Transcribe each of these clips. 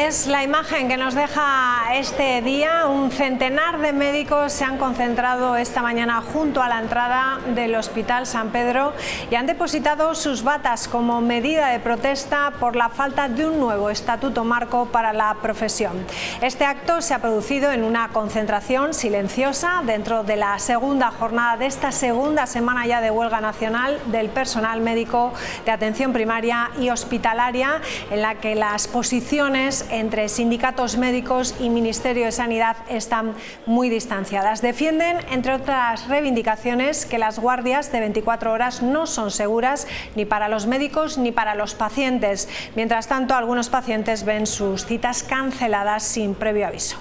Es la imagen que nos deja este día. Un centenar de médicos se han concentrado esta mañana junto a la entrada del Hospital San Pedro y han depositado sus batas como medida de protesta por la falta de un nuevo estatuto marco para la profesión. Este acto se ha producido en una concentración silenciosa dentro de la segunda jornada de esta segunda semana ya de huelga nacional del personal médico de atención primaria y hospitalaria, en la que las posiciones entre sindicatos médicos y Ministerio de Sanidad están muy distanciadas. Defienden, entre otras reivindicaciones, que las guardias de 24 horas no son seguras ni para los médicos ni para los pacientes. Mientras tanto, algunos pacientes ven sus citas canceladas sin previo aviso.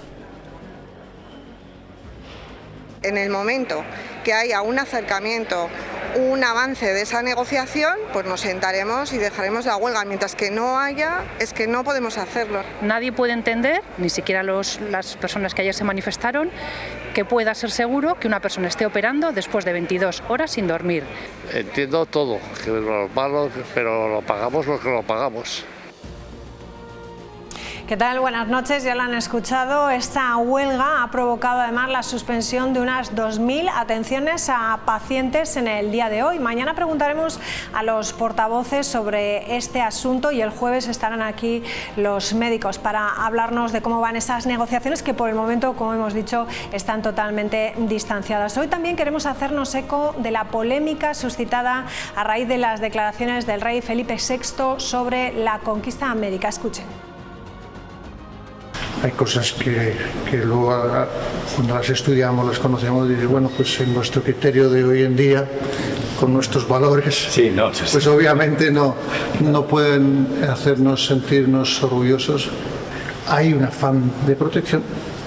En el momento que haya un acercamiento, un avance de esa negociación, pues nos sentaremos y dejaremos la huelga. Mientras que no haya, es que no podemos hacerlo. Nadie puede entender, ni siquiera las personas que ayer se manifestaron, que pueda ser seguro que una persona esté operando después de 22 horas sin dormir. Entiendo todo, que es normal, pero lo pagamos lo que lo pagamos. ¿Qué tal? Buenas noches, ya lo han escuchado. Esta huelga ha provocado además la suspensión de unas 2.000 atenciones a pacientes en el día de hoy. Mañana preguntaremos a los portavoces sobre este asunto y el jueves estarán aquí los médicos para hablarnos de cómo van esas negociaciones que por el momento, como hemos dicho, están totalmente distanciadas. Hoy también queremos hacernos eco de la polémica suscitada a raíz de las declaraciones del rey Felipe VI sobre la conquista de América. Escuchen. Hay cosas que luego cuando las estudiamos, las conocemos y dices, bueno, pues en nuestro criterio de hoy en día, con nuestros valores, pues obviamente no pueden hacernos sentirnos orgullosos. Hay un afán de protección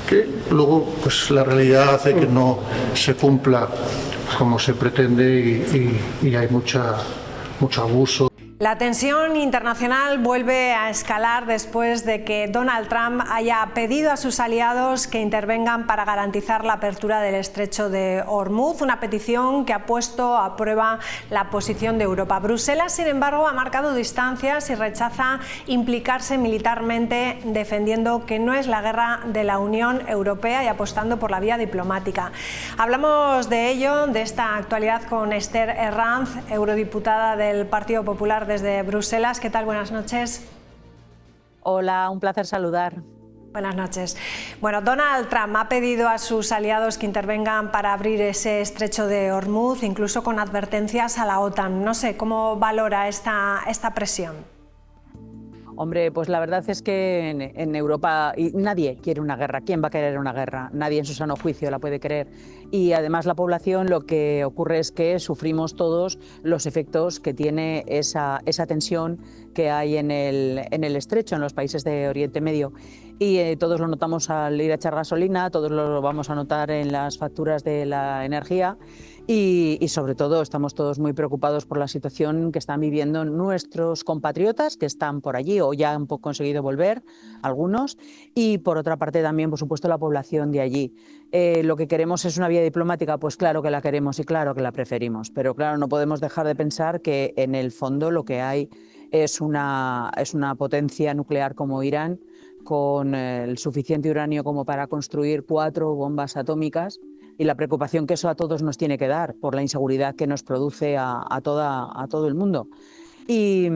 que luego pues la realidad hace que no se cumpla como se pretende y hay mucho abuso. La tensión internacional vuelve a escalar después de que Donald Trump haya pedido a sus aliados que intervengan para garantizar la apertura del estrecho de Hormuz, una petición que ha puesto a prueba la posición de Europa. Bruselas, sin embargo, ha marcado distancias y rechaza implicarse militarmente, defendiendo que no es la guerra de la Unión Europea y apostando por la vía diplomática. Hablamos de ello, de esta actualidad, con Esther Herranz, eurodiputada del Partido Popular desde Bruselas. ¿Qué tal? Buenas noches. Hola, un placer saludar. Buenas noches. Bueno, Donald Trump ha pedido a sus aliados que intervengan para abrir ese estrecho de Hormuz, incluso con advertencias a la OTAN. No sé, ¿cómo valora esta presión? Hombre, pues la verdad es que en Europa nadie quiere una guerra. ¿Quién va a querer una guerra? Nadie en su sano juicio la puede querer. Y además la población, lo que ocurre es que sufrimos todos los efectos que tiene esa tensión que hay en el estrecho, en los países de Oriente Medio. Y todos lo notamos al ir a echar gasolina, todos lo vamos a notar en las facturas de la energía. Y sobre todo estamos todos muy preocupados por la situación que están viviendo nuestros compatriotas que están por allí o ya han conseguido volver, algunos, y por otra parte también, por supuesto, la población de allí. Lo que queremos es una vía diplomática, pues claro que la queremos y claro que la preferimos, pero claro, no podemos dejar de pensar que en el fondo lo que hay es una potencia nuclear como Irán, con el suficiente uranio como para construir 4 bombas atómicas, y la preocupación que eso a todos nos tiene que dar por la inseguridad que nos produce a todo el mundo. Y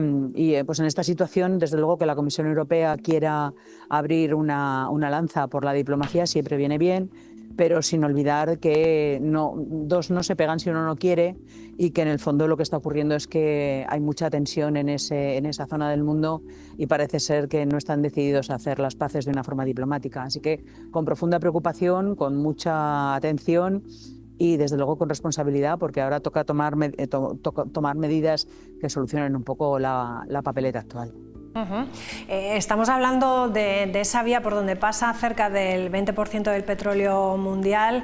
pues en esta situación, desde luego que la Comisión Europea quiera abrir una lanza por la diplomacia siempre viene bien, pero sin olvidar que dos no se pegan si uno no quiere y que en el fondo lo que está ocurriendo es que hay mucha tensión en esa zona del mundo y parece ser que no están decididos a hacer las paces de una forma diplomática. Así que con profunda preocupación, con mucha atención y desde luego con responsabilidad, porque ahora toca tomar medidas que solucionen un poco la papeleta actual. Estamos hablando de esa vía por donde pasa cerca del 20% del petróleo mundial.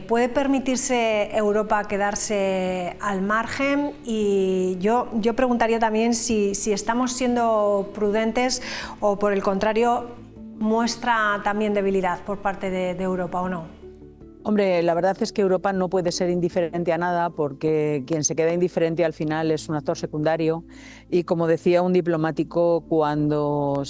¿Puede permitirse Europa quedarse al margen? Y yo preguntaría también si estamos siendo prudentes o, por el contrario, muestra también debilidad por parte de Europa o no. Hombre, la verdad es que Europa no puede ser indiferente a nada porque quien se queda indiferente al final es un actor secundario y, como decía un diplomático, cuando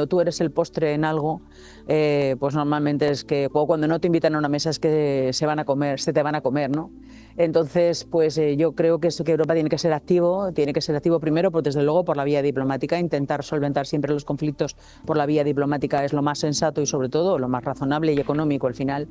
tú eres el postre en algo, pues normalmente es que, o cuando no te invitan a una mesa, es que se te van a comer, ¿no? Entonces, pues yo creo que Europa tiene que ser activo primero, pues desde luego por la vía diplomática, intentar solventar siempre los conflictos por la vía diplomática es lo más sensato y sobre todo lo más razonable y económico al final.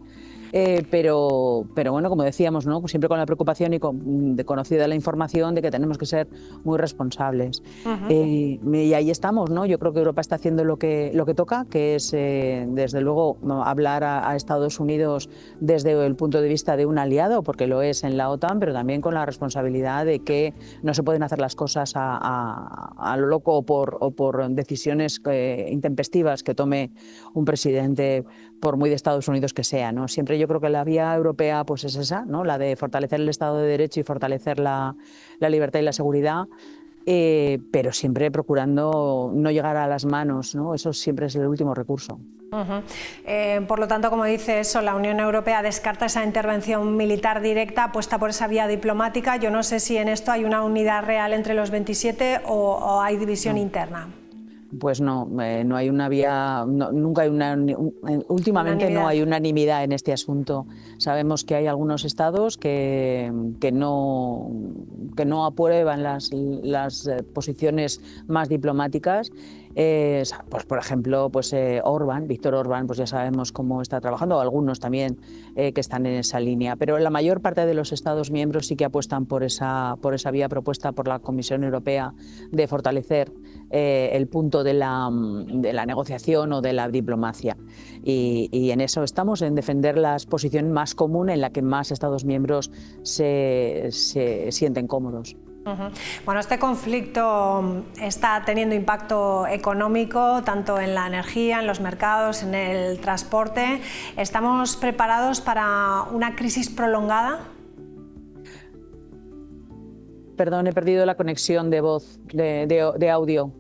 Pero bueno, como decíamos, ¿no? Pues siempre con la preocupación y de conocida la información de que tenemos que ser muy responsables. Y ahí estamos, ¿no? Yo creo que Europa está haciendo lo que toca, que es desde luego hablar a Estados Unidos desde el punto de vista de un aliado, porque lo es en la OTAN, pero también con la responsabilidad de que no se pueden hacer las cosas a lo loco o por decisiones intempestivas que tome un presidente, por muy de Estados Unidos que sea, ¿no? Siempre yo creo que la vía europea pues es esa, ¿no? La de fortalecer el Estado de Derecho y fortalecer la libertad y la seguridad, pero siempre procurando no llegar a las manos, ¿no? Eso siempre es el último recurso. Por lo tanto, como dice eso, la Unión Europea descarta esa intervención militar directa, apuesta por esa vía diplomática. Yo no sé si en esto hay una unidad real entre los 27 o hay división interna. Pues no hay una vía, nunca hay últimamente no hay unanimidad en este asunto. Sabemos que hay algunos estados que no aprueban las posiciones más diplomáticas. Pues por ejemplo, pues Víctor Orbán, pues ya sabemos cómo está trabajando, o algunos también que están en esa línea, pero la mayor parte de los Estados miembros sí que apuestan por esa vía propuesta por la Comisión Europea de fortalecer el punto de la negociación o de la diplomacia, y en eso estamos, en defender la posición más común en la que más Estados miembros se sienten cómodos. Bueno, este conflicto está teniendo impacto económico tanto en la energía, en los mercados, en el transporte. ¿Estamos preparados para una crisis prolongada? Perdón, he perdido la conexión de voz, de audio.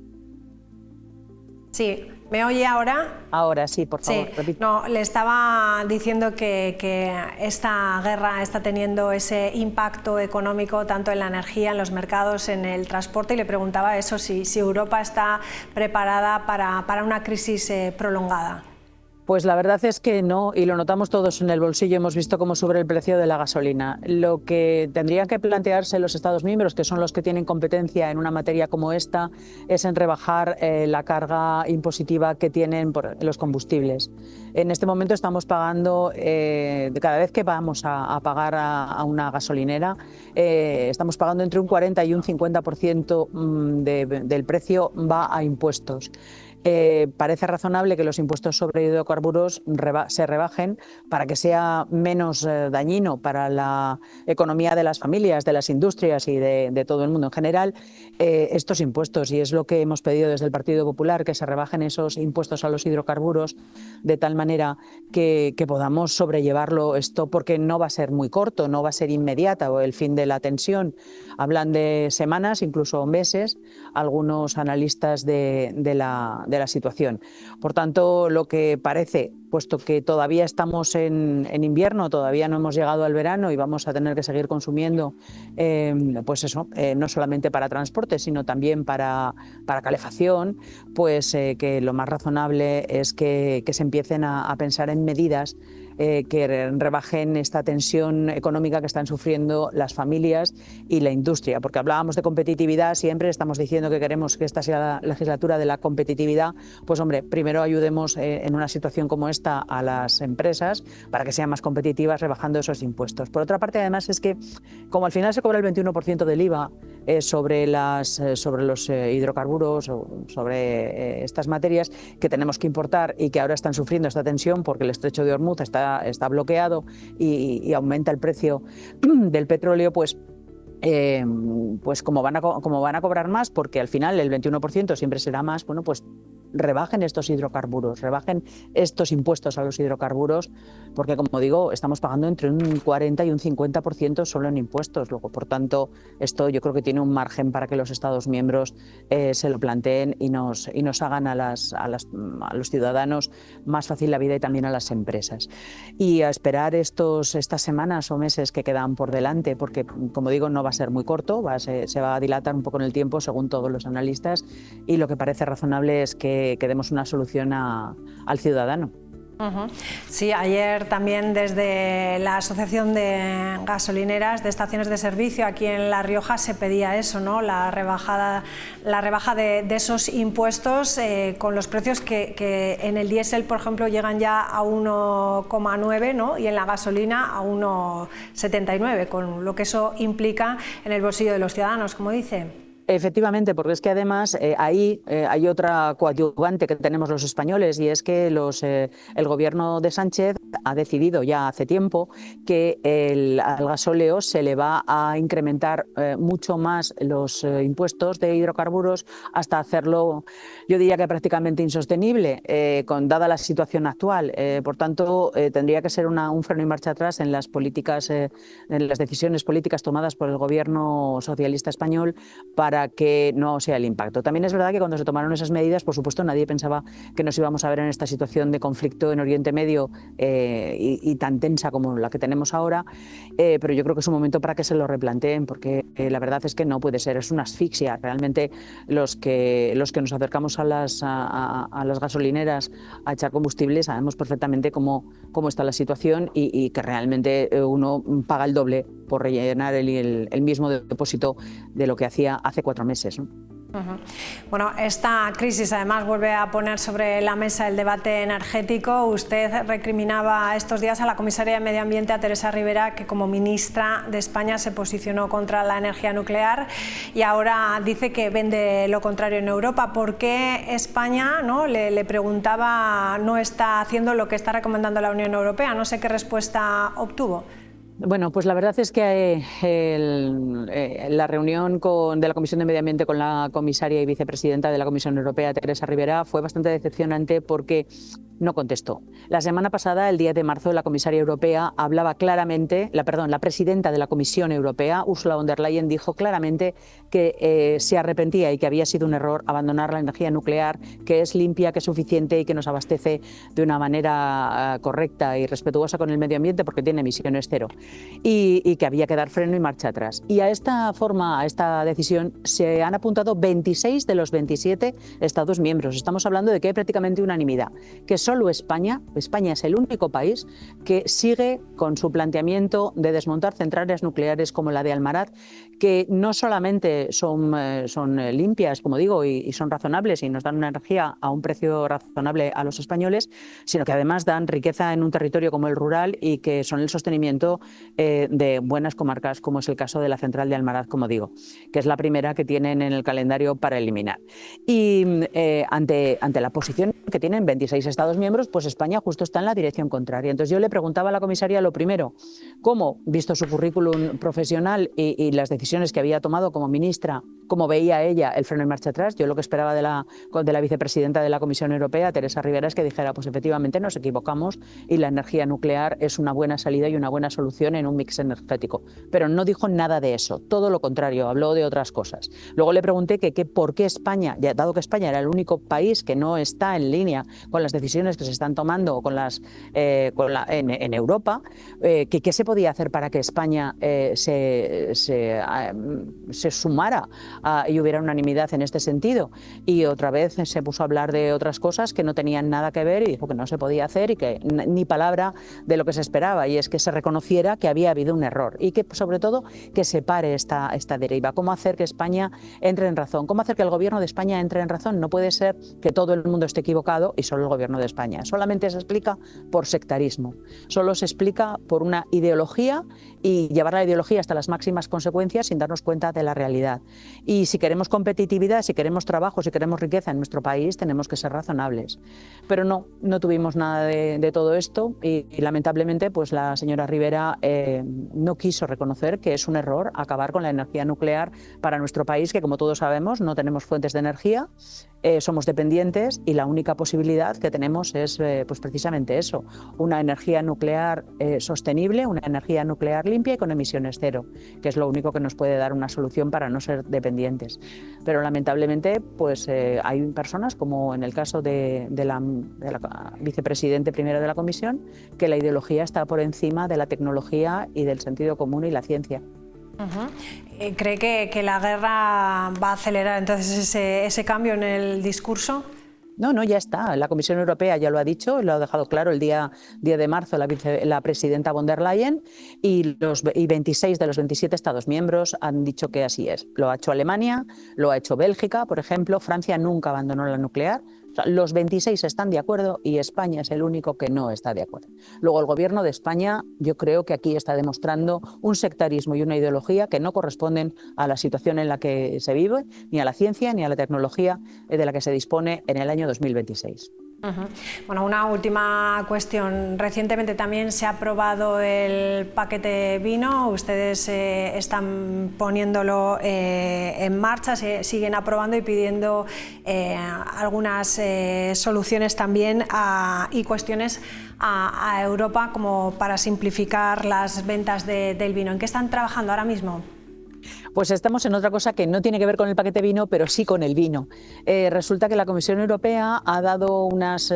Sí. ¿Me oye ahora? Ahora sí, por favor. Sí. No, le estaba diciendo que esta guerra está teniendo ese impacto económico tanto en la energía, en los mercados, en el transporte, y le preguntaba eso, si Europa está preparada para una crisis prolongada. Pues la verdad es que no, y lo notamos todos en el bolsillo. Hemos visto cómo sube el precio de la gasolina. Lo que tendrían que plantearse los Estados miembros, que son los que tienen competencia en una materia como esta, es en rebajar la carga impositiva que tienen por los combustibles. En este momento estamos pagando, cada vez que vamos a pagar a una gasolinera, estamos pagando entre un 40 y un 50% del precio va a impuestos. Parece razonable que los impuestos sobre hidrocarburos se rebajen para que sea menos dañino para la economía de las familias, de las industrias y de todo el mundo en general estos impuestos, y es lo que hemos pedido desde el Partido Popular, que se rebajen esos impuestos a los hidrocarburos de tal manera que podamos sobrellevarlo esto, porque no va a ser muy corto, no va a ser inmediata el fin de la tensión. Hablan de semanas, incluso meses, algunos analistas de la situación. Por tanto, lo que parece, puesto que todavía estamos en invierno, todavía no hemos llegado al verano y vamos a tener que seguir consumiendo, pues eso, no solamente para transporte, sino también para calefacción, pues que lo más razonable es que se empiecen a pensar en medidas que rebajen esta tensión económica que están sufriendo las familias y la industria, porque hablábamos de competitividad, siempre estamos diciendo que queremos que esta sea la legislatura de la competitividad. Pues hombre, primero ayudemos en una situación como esta a las empresas para que sean más competitivas rebajando esos impuestos. Por otra parte, además, es que como al final se cobra el 21% del IVA sobre los hidrocarburos o sobre estas materias que tenemos que importar y que ahora están sufriendo esta tensión porque el estrecho de Hormuz está bloqueado y aumenta el precio del petróleo, pues como van a cobrar más, porque al final el 21% siempre será más, bueno, pues rebajen estos hidrocarburos, rebajen estos impuestos a los hidrocarburos, porque como digo, estamos pagando entre un 40 y un 50% solo en impuestos. Luego, por tanto, esto yo creo que tiene un margen para que los Estados miembros se lo planteen y nos hagan a los ciudadanos más fácil la vida y también a las empresas. Y a esperar estas semanas o meses que quedan por delante, porque como digo, no va a ser muy corto, se va a dilatar un poco en el tiempo según todos los analistas, y lo que parece razonable es que demos una solución al ciudadano. Sí, ayer también desde la Asociación de Gasolineras de Estaciones de Servicio aquí en La Rioja se pedía eso, ¿no? La rebaja de esos impuestos con los precios que en el diésel, por ejemplo, llegan ya a 1,9, ¿no? Y en la gasolina a 1,79, con lo que eso implica en el bolsillo de los ciudadanos, como dice. Efectivamente, porque es que además ahí hay otra coadyuvante que tenemos los españoles, y es que el gobierno de Sánchez ha decidido ya hace tiempo que al gasóleo se le va a incrementar mucho más los impuestos de hidrocarburos hasta hacerlo, yo diría que prácticamente insostenible, dada la situación actual. Por tanto, tendría que ser un freno y marcha atrás en las políticas, en las decisiones políticas tomadas por el gobierno socialista español para que no sea el impacto. También es verdad que cuando se tomaron esas medidas, por supuesto, nadie pensaba que nos íbamos a ver en esta situación de conflicto en Oriente Medio y tan tensa como la que tenemos ahora, pero yo creo que es un momento para que se lo replanteen, porque la verdad es que no puede ser, es una asfixia. Realmente los que nos acercamos a las gasolineras a echar combustible sabemos perfectamente cómo está la situación y que realmente uno paga el doble por rellenar el mismo depósito de lo que hacía hace 4 meses, ¿no? Bueno, esta crisis además vuelve a poner sobre la mesa el debate energético. Usted recriminaba estos días a la comisaria de Medio Ambiente, a Teresa Ribera, que como ministra de España se posicionó contra la energía nuclear y ahora dice que vende lo contrario en Europa. ¿Por qué España, ¿no?, le preguntaba, no está haciendo lo que está recomendando la Unión Europea? No sé qué respuesta obtuvo. Bueno, pues la verdad es que la reunión de la Comisión de Medio Ambiente con la comisaria y vicepresidenta de la Comisión Europea, Teresa Ribera, fue bastante decepcionante porque no contestó. La semana pasada, el 10 de marzo, la comisaria europea hablaba claramente, la presidenta de la Comisión Europea, Ursula von der Leyen, dijo claramente que se arrepentía y que había sido un error abandonar la energía nuclear, que es limpia, que es suficiente y que nos abastece de una manera correcta y respetuosa con el medio ambiente porque tiene emisiones cero, y que había que dar freno y marcha atrás. Y a esta decisión se han apuntado 26 de los 27 Estados miembros. Estamos hablando de que hay prácticamente unanimidad, que solo España es el único país que sigue con su planteamiento de desmontar centrales nucleares como la de Almaraz, que no solamente son limpias, como digo, y son razonables y nos dan una energía a un precio razonable a los españoles, sino que además dan riqueza en un territorio como el rural y que son el sostenimiento de buenas comarcas, como es el caso de la central de Almaraz, como digo, que es la primera que tienen en el calendario para eliminar. Y ante la posición que tienen 26 Estados miembros, pues España justo está en la dirección contraria. Entonces yo le preguntaba a la comisaria lo primero, cómo, visto su currículum profesional y las decisiones que había tomado como ministra, cómo veía ella el freno en marcha atrás. Yo lo que esperaba de la vicepresidenta de la Comisión Europea, Teresa Ribera, es que dijera, pues efectivamente nos equivocamos y la energía nuclear es una buena salida y una buena solución en un mix energético. Pero no dijo nada de eso, todo lo contrario, habló de otras cosas. Luego le pregunté que por qué España, dado que España era el único país que no está en línea con las decisiones que se están tomando en Europa, qué se podía hacer para que España se sumara y hubiera unanimidad en este sentido. Y otra vez se puso a hablar de otras cosas que no tenían nada que ver y dijo que no se podía hacer y que ni palabra de lo que se esperaba, y es que se reconociera que había habido un error y que sobre todo que se pare esta deriva. ¿Cómo hacer que España entre en razón? ¿Cómo hacer que el gobierno de España entre en razón? No puede ser que todo el mundo esté equivocado y solo el gobierno de España España. Solamente se explica por sectarismo, solo se explica por una ideología y llevar la ideología hasta las máximas consecuencias sin darnos cuenta de la realidad. Y si queremos competitividad, si queremos trabajo, si queremos riqueza en nuestro país, tenemos que ser razonables. Pero no tuvimos nada de todo esto y lamentablemente pues la señora Ribera no quiso reconocer que es un error acabar con la energía nuclear para nuestro país, que como todos sabemos no tenemos fuentes de energía, somos dependientes y la única posibilidad que tenemos es pues precisamente eso, una energía nuclear sostenible, una energía nuclear limpia y con emisiones cero, que es lo único que nos puede dar una solución para no ser dependientes. Pero lamentablemente pues hay personas, como en el caso de la vicepresidente primera de la Comisión, que la ideología está por encima de la tecnología y del sentido común y la ciencia. ¿Cree que la guerra va a acelerar entonces ese cambio en el discurso? No, ya está. La Comisión Europea ya lo ha dicho, lo ha dejado claro el día de marzo la presidenta von der Leyen y 26 de los 27 Estados miembros han dicho que así es. Lo ha hecho Alemania, lo ha hecho Bélgica, por ejemplo. Francia nunca abandonó la nuclear. Los 26 están de acuerdo y España es el único que no está de acuerdo. Luego el gobierno de España, yo creo que aquí está demostrando un sectarismo y una ideología que no corresponden a la situación en la que se vive, ni a la ciencia, ni a la tecnología de la que se dispone en el año 2026. Bueno, una última cuestión. Recientemente también se ha aprobado el paquete vino. Ustedes están poniéndolo en marcha, se siguen aprobando y pidiendo algunas soluciones también y cuestiones a Europa como para simplificar las ventas del vino. ¿En qué están trabajando ahora mismo? Pues estamos en otra cosa que no tiene que ver con el paquete vino, pero sí con el vino. Resulta que la Comisión Europea ha dado unas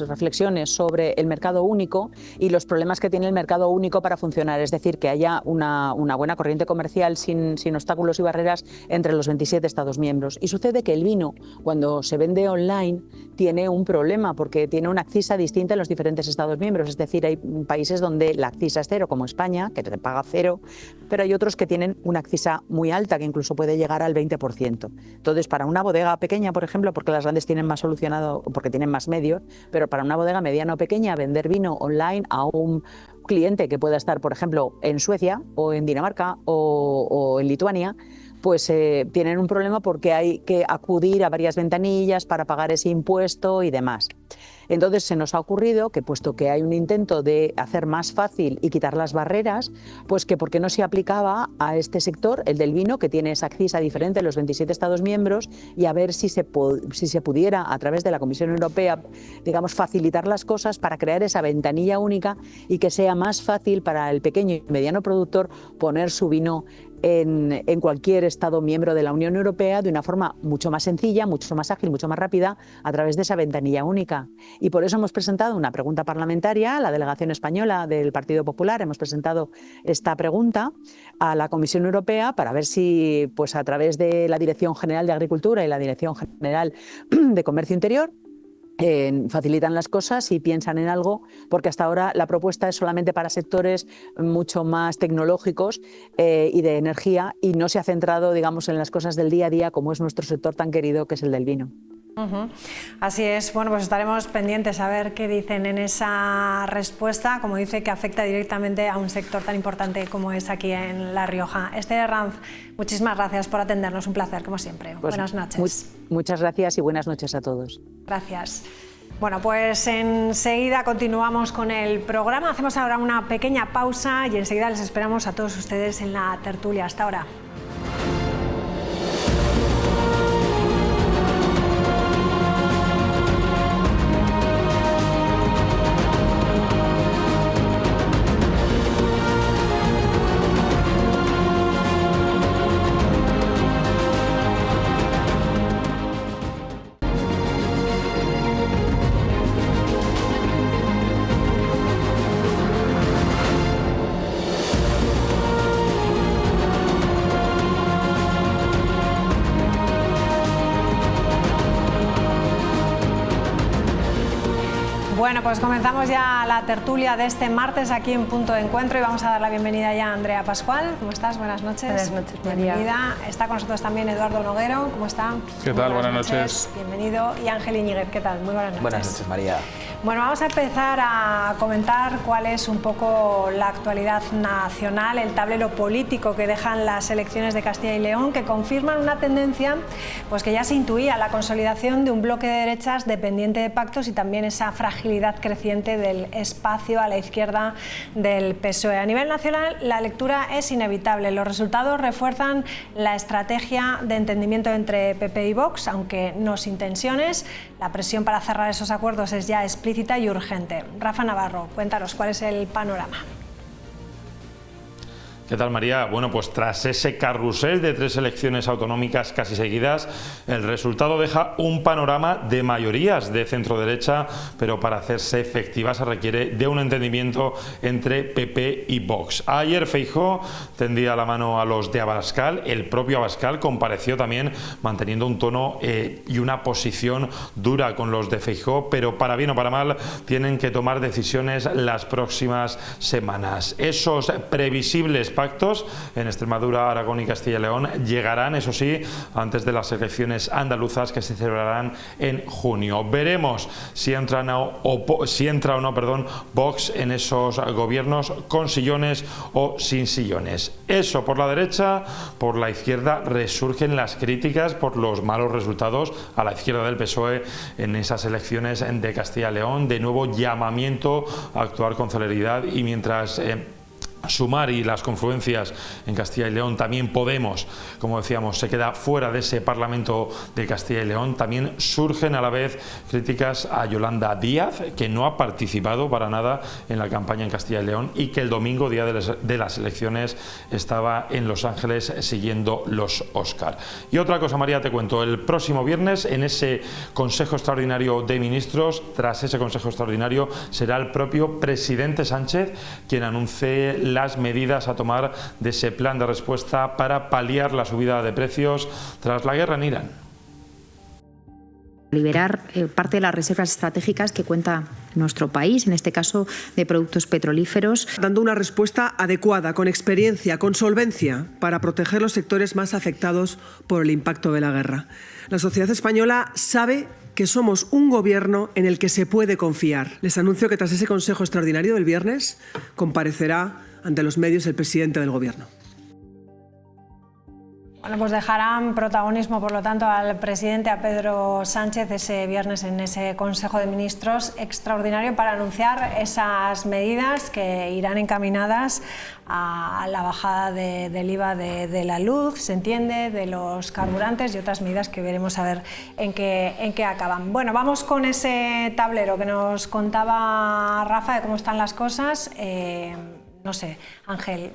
reflexiones sobre el mercado único y los problemas que tiene el mercado único para funcionar, es decir, que haya una buena corriente comercial sin obstáculos y barreras entre los 27 Estados miembros. Y sucede que el vino, cuando se vende online, tiene un problema porque tiene una accisa distinta en los diferentes Estados miembros, es decir, hay países donde la accisa es cero, como España, que te paga cero, pero hay otros que tienen una accisa muy alta, que incluso puede llegar al 20%. Entonces, para una bodega pequeña, por ejemplo, porque las grandes tienen más solucionado, porque tienen más medios, pero para una bodega mediana o pequeña, vender vino online a un cliente que pueda estar, por ejemplo, en Suecia o en Dinamarca o en Lituania, pues tienen un problema porque hay que acudir a varias ventanillas para pagar ese impuesto y demás. Entonces se nos ha ocurrido que, puesto que hay un intento de hacer más fácil y quitar las barreras, pues que por qué no se aplicaba a este sector, el del vino, que tiene esa accisa diferente en los 27 Estados miembros, y a ver si se pudiera, a través de la Comisión Europea, digamos, facilitar las cosas para crear esa ventanilla única y que sea más fácil para el pequeño y mediano productor poner su vino en cualquier Estado miembro de la Unión Europea de una forma mucho más sencilla, mucho más ágil, mucho más rápida, a través de esa ventanilla única. Y por eso hemos presentado una pregunta parlamentaria, la delegación española del Partido Popular, hemos presentado esta pregunta a la Comisión Europea para ver si, pues a través de la Dirección General de Agricultura y la Dirección General de Comercio Interior, facilitan las cosas y piensan en algo, porque hasta ahora la propuesta es solamente para sectores mucho más tecnológicos y de energía, y no se ha centrado, digamos, en las cosas del día a día, como es nuestro sector tan querido, que es el del vino. Así es. Bueno, pues estaremos pendientes a ver qué dicen en esa respuesta, como dice, que afecta directamente a un sector tan importante como es aquí en La Rioja. Esther Herranz, muchísimas gracias por atendernos, un placer, como siempre. Pues buenas noches. Muchas gracias y buenas noches a todos. Gracias. Bueno, pues enseguida continuamos con el programa, hacemos ahora una pequeña pausa y enseguida les esperamos a todos ustedes en la tertulia. Hasta ahora. Bueno, pues comenzamos ya la tertulia de este martes aquí en Punto de Encuentro y vamos a dar la bienvenida ya a Andrea Pascual. ¿Cómo estás? Buenas noches. Buenas noches, María. Bienvenida. Está con nosotros también Eduardo Noguero. ¿Cómo está? ¿Qué tal? Buenas noches. Bienvenido. Y Ángel Iñiguez. ¿Qué tal? Muy buenas noches. Buenas noches, María. Bueno, vamos a empezar a comentar cuál es un poco la actualidad nacional, el tablero político que dejan las elecciones de Castilla y León, que confirman una tendencia pues que ya se intuía, la consolidación de un bloque de derechas dependiente de pactos y también esa fragilidad creciente del espacio a la izquierda del PSOE. A nivel nacional, la lectura es inevitable. Los resultados refuerzan la estrategia de entendimiento entre PP y Vox, aunque no sin tensiones. La presión para cerrar esos acuerdos es ya explícita y urgente. Rafa Navarro, cuéntanos cuál es el panorama. ¿Qué tal, María? Bueno, pues tras ese carrusel de 3 elecciones autonómicas casi seguidas, el resultado deja un panorama de mayorías de centro-derecha, pero para hacerse efectiva se requiere de un entendimiento entre PP y Vox. Ayer Feijóo tendía la mano a los de Abascal, el propio Abascal compareció también manteniendo un tono y una posición dura con los de Feijóo, pero para bien o para mal tienen que tomar decisiones las próximas semanas. Esos previsibles pactos en Extremadura, Aragón y Castilla y León llegarán, eso sí, antes de las elecciones andaluzas que se celebrarán en junio. Veremos si entra o no, Vox en esos gobiernos con sillones o sin sillones. Eso por la derecha. Por la izquierda resurgen las críticas por los malos resultados a la izquierda del PSOE en esas elecciones de Castilla y León. De nuevo llamamiento a actuar con celeridad y mientras Sumar y las confluencias en Castilla y León, también Podemos, como decíamos, se queda fuera de ese Parlamento de Castilla y León. También surgen a la vez críticas a Yolanda Díaz, que no ha participado para nada en la campaña en Castilla y León y que el domingo, día de las elecciones, estaba en Los Ángeles siguiendo los Óscar. Y otra cosa, María, te cuento, el próximo viernes en ese Consejo Extraordinario de Ministros, tras ese Consejo Extraordinario, será el propio presidente Sánchez quien anuncie las medidas a tomar de ese plan de respuesta para paliar la subida de precios tras la guerra en Irán. Liberar parte de las reservas estratégicas que cuenta nuestro país, en este caso de productos petrolíferos. Dando una respuesta adecuada, con experiencia, con solvencia, para proteger los sectores más afectados por el impacto de la guerra. La sociedad española sabe que somos un gobierno en el que se puede confiar. Les anuncio que tras ese Consejo Extraordinario del viernes comparecerá ante los medios el presidente del Gobierno. Bueno, pues dejarán protagonismo, por lo tanto, al presidente, a Pedro Sánchez, ese viernes en ese Consejo de Ministros extraordinario para anunciar esas medidas que irán encaminadas a la bajada del IVA de la luz, se entiende, de los carburantes y otras medidas que veremos a ver en qué acaban. Bueno, vamos con ese tablero que nos contaba Rafa de cómo están las cosas. No sé, Ángel,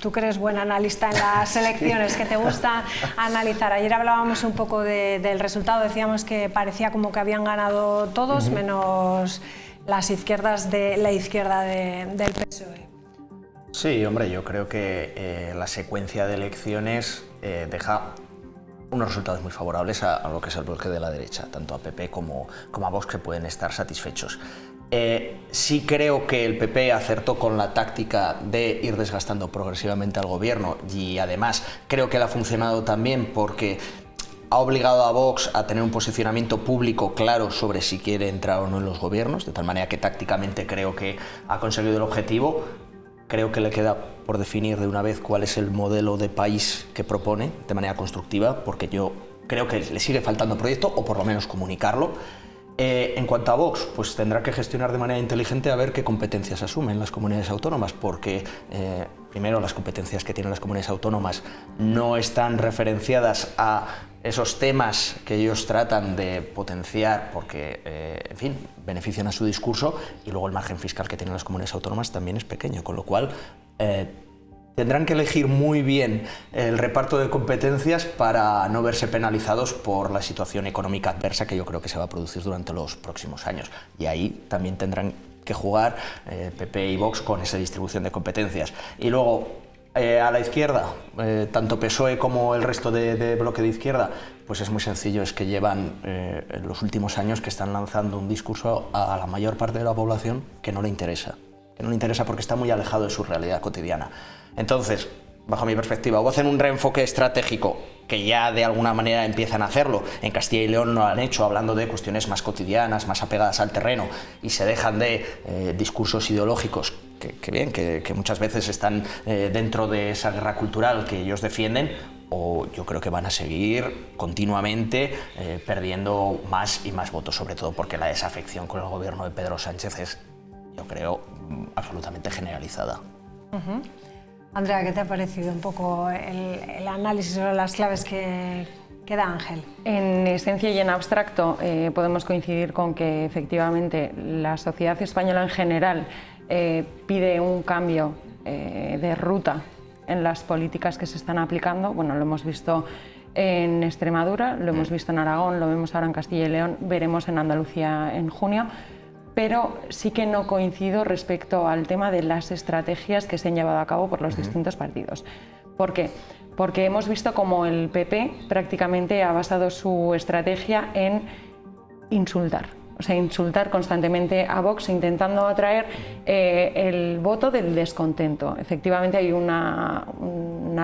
tú que eres buen analista en las elecciones, que te gusta analizar. Ayer hablábamos un poco del resultado, decíamos que parecía como que habían ganado todos, menos las izquierdas de la izquierda del PSOE. Sí, hombre, yo creo que la secuencia de elecciones deja unos resultados muy favorables a lo que es el bloque de la derecha, tanto a PP como a Vox, que pueden estar satisfechos. Sí creo que el PP acertó con la táctica de ir desgastando progresivamente al gobierno y además creo que le ha funcionado también porque ha obligado a Vox a tener un posicionamiento público claro sobre si quiere entrar o no en los gobiernos, de tal manera que tácticamente creo que ha conseguido el objetivo. Creo que le queda por definir de una vez cuál es el modelo de país que propone de manera constructiva, porque yo creo que le sigue faltando proyecto o por lo menos comunicarlo. En cuanto a Vox, pues tendrá que gestionar de manera inteligente a ver qué competencias asumen las comunidades autónomas, porque primero las competencias que tienen las comunidades autónomas no están referenciadas a esos temas que ellos tratan de potenciar porque, en fin, benefician a su discurso, y luego el margen fiscal que tienen las comunidades autónomas también es pequeño, con lo cual tendrán que elegir muy bien el reparto de competencias para no verse penalizados por la situación económica adversa que yo creo que se va a producir durante los próximos años. Y ahí también tendrán que jugar PP y Vox con esa distribución de competencias. Y luego, A la izquierda, tanto PSOE como el resto de bloque de izquierda, pues es muy sencillo, es que llevan en los últimos años que están lanzando un discurso a la mayor parte de la población que no le interesa porque está muy alejado de su realidad cotidiana. Entonces, bajo mi perspectiva, o hacen un reenfoque estratégico, que ya de alguna manera empiezan a hacerlo, en Castilla y León lo han hecho hablando de cuestiones más cotidianas, más apegadas al terreno, y se dejan de discursos ideológicos que muchas veces están dentro de esa guerra cultural que ellos defienden, o yo creo que van a seguir continuamente perdiendo más y más votos, sobre todo porque la desafección con el gobierno de Pedro Sánchez es, yo creo, absolutamente generalizada. Andrea, ¿qué te ha parecido un poco el análisis sobre las claves que da Ángel? En esencia y en abstracto podemos coincidir con que efectivamente la sociedad española en general pide un cambio de ruta en las políticas que se están aplicando. Bueno, lo hemos visto en Extremadura, lo hemos visto en Aragón, lo vemos ahora en Castilla y León, veremos en Andalucía en junio. Pero sí que no coincido respecto al tema de las estrategias que se han llevado a cabo por los distintos partidos. ¿Por qué? Porque hemos visto como el PP prácticamente ha basado su estrategia en insultar. O sea, insultar constantemente a Vox, intentando atraer el voto del descontento. Efectivamente hay una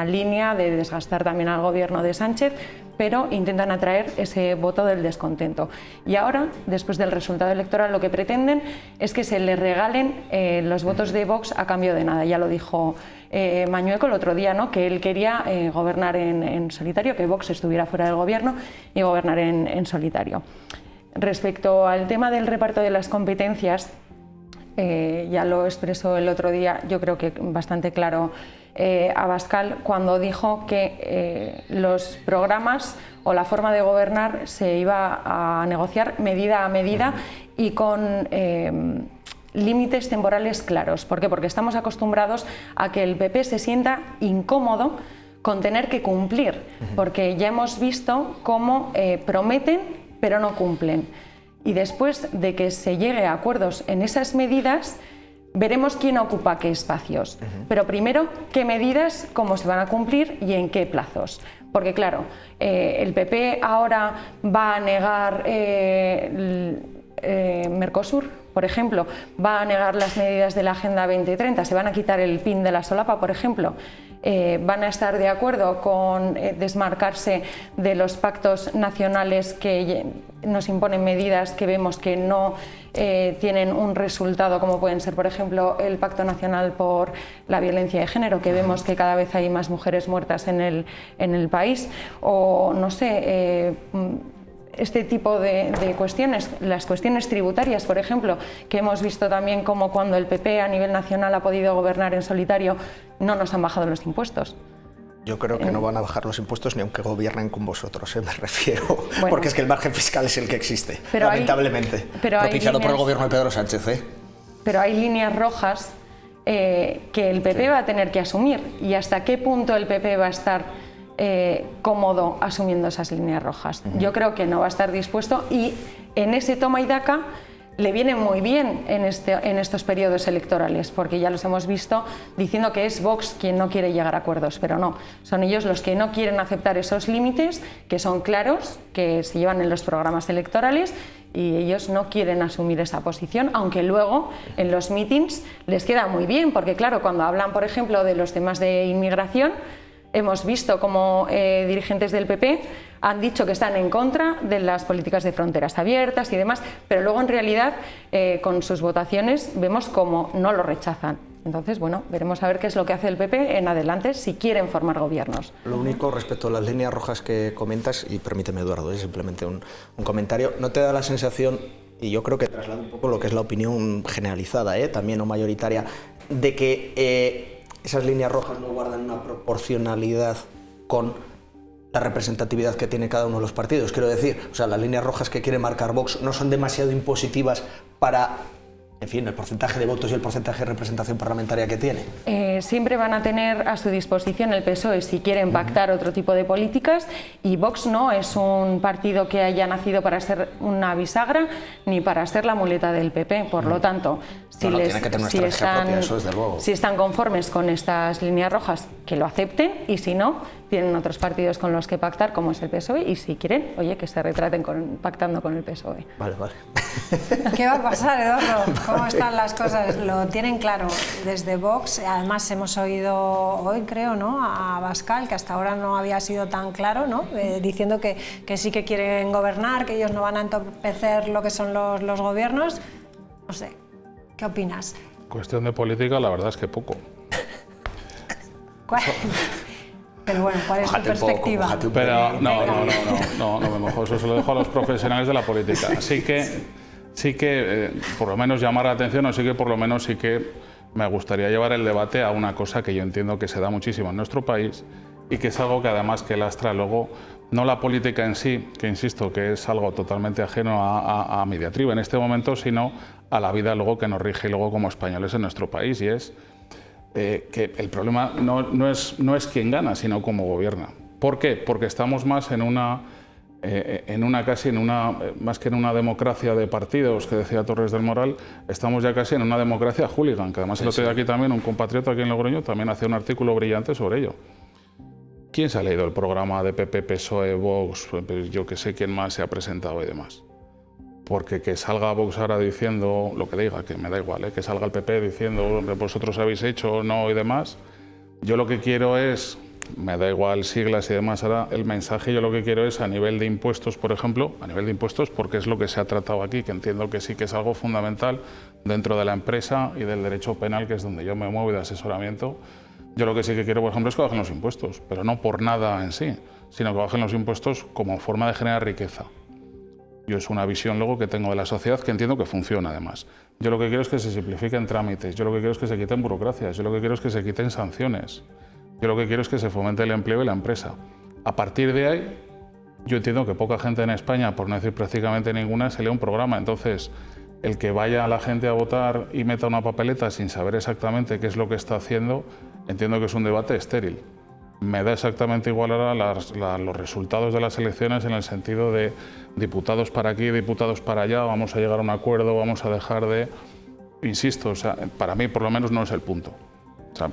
línea de desgastar también al gobierno de Sánchez, pero intentan atraer ese voto del descontento. Y ahora, después del resultado electoral, lo que pretenden es que se les regalen los votos de Vox a cambio de nada. Ya lo dijo Mañueco el otro día, ¿no? Que él quería gobernar en solitario, que Vox estuviera fuera del gobierno y gobernar en solitario. Respecto al tema del reparto de las competencias, ya lo expresó el otro día, yo creo que bastante claro, Abascal, cuando dijo que los programas o la forma de gobernar se iba a negociar medida a medida y con límites temporales claros. ¿Por qué? Porque estamos acostumbrados a que el PP se sienta incómodo con tener que cumplir, porque ya hemos visto cómo prometen pero no cumplen. Y después de que se llegue a acuerdos en esas medidas, veremos quién ocupa qué espacios. Pero primero, qué medidas, cómo se van a cumplir y en qué plazos. Porque claro, el PP ahora va a negar Mercosur, por ejemplo, va a negar las medidas de la Agenda 2030, se van a quitar el PIN de la solapa, por ejemplo. Van a estar de acuerdo con desmarcarse de los pactos nacionales que nos imponen medidas que vemos que no tienen un resultado, como pueden ser, por ejemplo, el Pacto Nacional por la Violencia de Género, que vemos que cada vez hay más mujeres muertas en el país, o no sé, este tipo de cuestiones, las cuestiones tributarias, por ejemplo, que hemos visto también como cuando el PP a nivel nacional ha podido gobernar en solitario, no nos han bajado los impuestos. Yo creo que no van a bajar los impuestos ni aunque gobiernen con vosotros, me refiero, bueno, porque es que el margen fiscal es el que existe, pero lamentablemente, propiciado por el gobierno de Pedro Sánchez. Pero hay líneas rojas que el PP va a tener que asumir, y hasta qué punto el PP va a estar cómodo asumiendo esas líneas rojas. Yo creo que no va a estar dispuesto, y en ese toma y daca le viene muy bien en estos periodos electorales, porque ya los hemos visto diciendo que es Vox quien no quiere llegar a acuerdos, pero no, son ellos los que no quieren aceptar esos límites que son claros, que se llevan en los programas electorales, y ellos no quieren asumir esa posición, aunque luego en los mítings les queda muy bien, porque claro, cuando hablan, por ejemplo, de los temas de inmigración, hemos visto como dirigentes del PP han dicho que están en contra de las políticas de fronteras abiertas y demás, pero luego en realidad con sus votaciones vemos como no lo rechazan. Entonces, bueno, veremos a ver qué es lo que hace el PP en adelante si quieren formar gobiernos. Lo único respecto a las líneas rojas que comentas, y permíteme, Eduardo, es simplemente un comentario, ¿no te da la sensación, y yo creo que traslada un poco lo que es la opinión generalizada, también o mayoritaria, de que esas líneas rojas no guardan una proporcionalidad con la representatividad que tiene cada uno de los partidos? Quiero decir, o sea, las líneas rojas que quiere marcar Vox no son demasiado impositivas para en fin, el porcentaje de votos y el porcentaje de representación parlamentaria que tiene? Siempre van a tener a su disposición el PSOE si quieren pactar otro tipo de políticas, y Vox no es un partido que haya nacido para ser una bisagra ni para ser la muleta del PP. Por lo tanto, si están conformes con estas líneas rojas, que lo acepten, y si no, tienen otros partidos con los que pactar, como es el PSOE, y si quieren, oye, que se retraten pactando con el PSOE. Vale, vale. ¿Qué va a pasar, Eduardo? ¿Cómo están las cosas? Lo tienen claro desde Vox. Además, hemos oído hoy, creo, ¿no?, a Abascal, que hasta ahora no había sido tan claro, ¿no?, diciendo que sí que quieren gobernar, que ellos no van a entorpecer lo que son los gobiernos. No sé, ¿qué opinas? Cuestión de política, la verdad es que poco. Pero bueno, ¿cuál es tu perspectiva? Pero no me mojo, eso se lo dejo a los profesionales de la política. Sí que por lo menos llamar la atención, o sí que por lo menos sí que me gustaría llevar el debate a una cosa que yo entiendo que se da muchísimo en nuestro país y que es algo que además que lastra luego, no la política en sí, que insisto que es algo totalmente ajeno a mi diatriba en este momento, sino a la vida luego que nos rige luego como españoles en nuestro país, y es que el problema no es quién gana, sino cómo gobierna. ¿Por qué? Porque estamos más más que en una democracia de partidos, que decía Torres del Moral, estamos ya casi en una democracia hooligan, que además el otro día aquí también un compatriota aquí en Logroño también hacía un artículo brillante sobre ello. ¿Quién se ha leído el programa de PP, PSOE, Vox? Yo que sé quién más se ha presentado y demás. Porque que salga Vox ahora diciendo lo que diga, que me da igual, que salga el PP diciendo vosotros habéis hecho o no y demás. Yo lo que quiero es, me da igual siglas y demás, ahora el mensaje yo lo que quiero es a nivel de impuestos, por ejemplo, a nivel de impuestos porque es lo que se ha tratado aquí, que entiendo que sí que es algo fundamental dentro de la empresa y del derecho penal, que es donde yo me muevo, y de asesoramiento. Yo lo que sí que quiero, por ejemplo, es que bajen los impuestos, pero no por nada en sí, sino que bajen los impuestos como forma de generar riqueza. Yo es una visión luego que tengo de la sociedad que entiendo que funciona además. Yo lo que quiero es que se simplifiquen trámites, yo lo que quiero es que se quiten burocracias, yo lo que quiero es que se quiten sanciones, yo lo que quiero es que se fomente el empleo y la empresa. A partir de ahí, yo entiendo que poca gente en España, por no decir prácticamente ninguna, se lee un programa. Entonces, el que vaya a la gente a votar y meta una papeleta sin saber exactamente qué es lo que está haciendo, entiendo que es un debate estéril. Me da exactamente igual ahora los resultados de las elecciones en el sentido de diputados para aquí, diputados para allá, vamos a llegar a un acuerdo, vamos a dejar de... Insisto, o sea, para mí por lo menos no es el punto. O sea,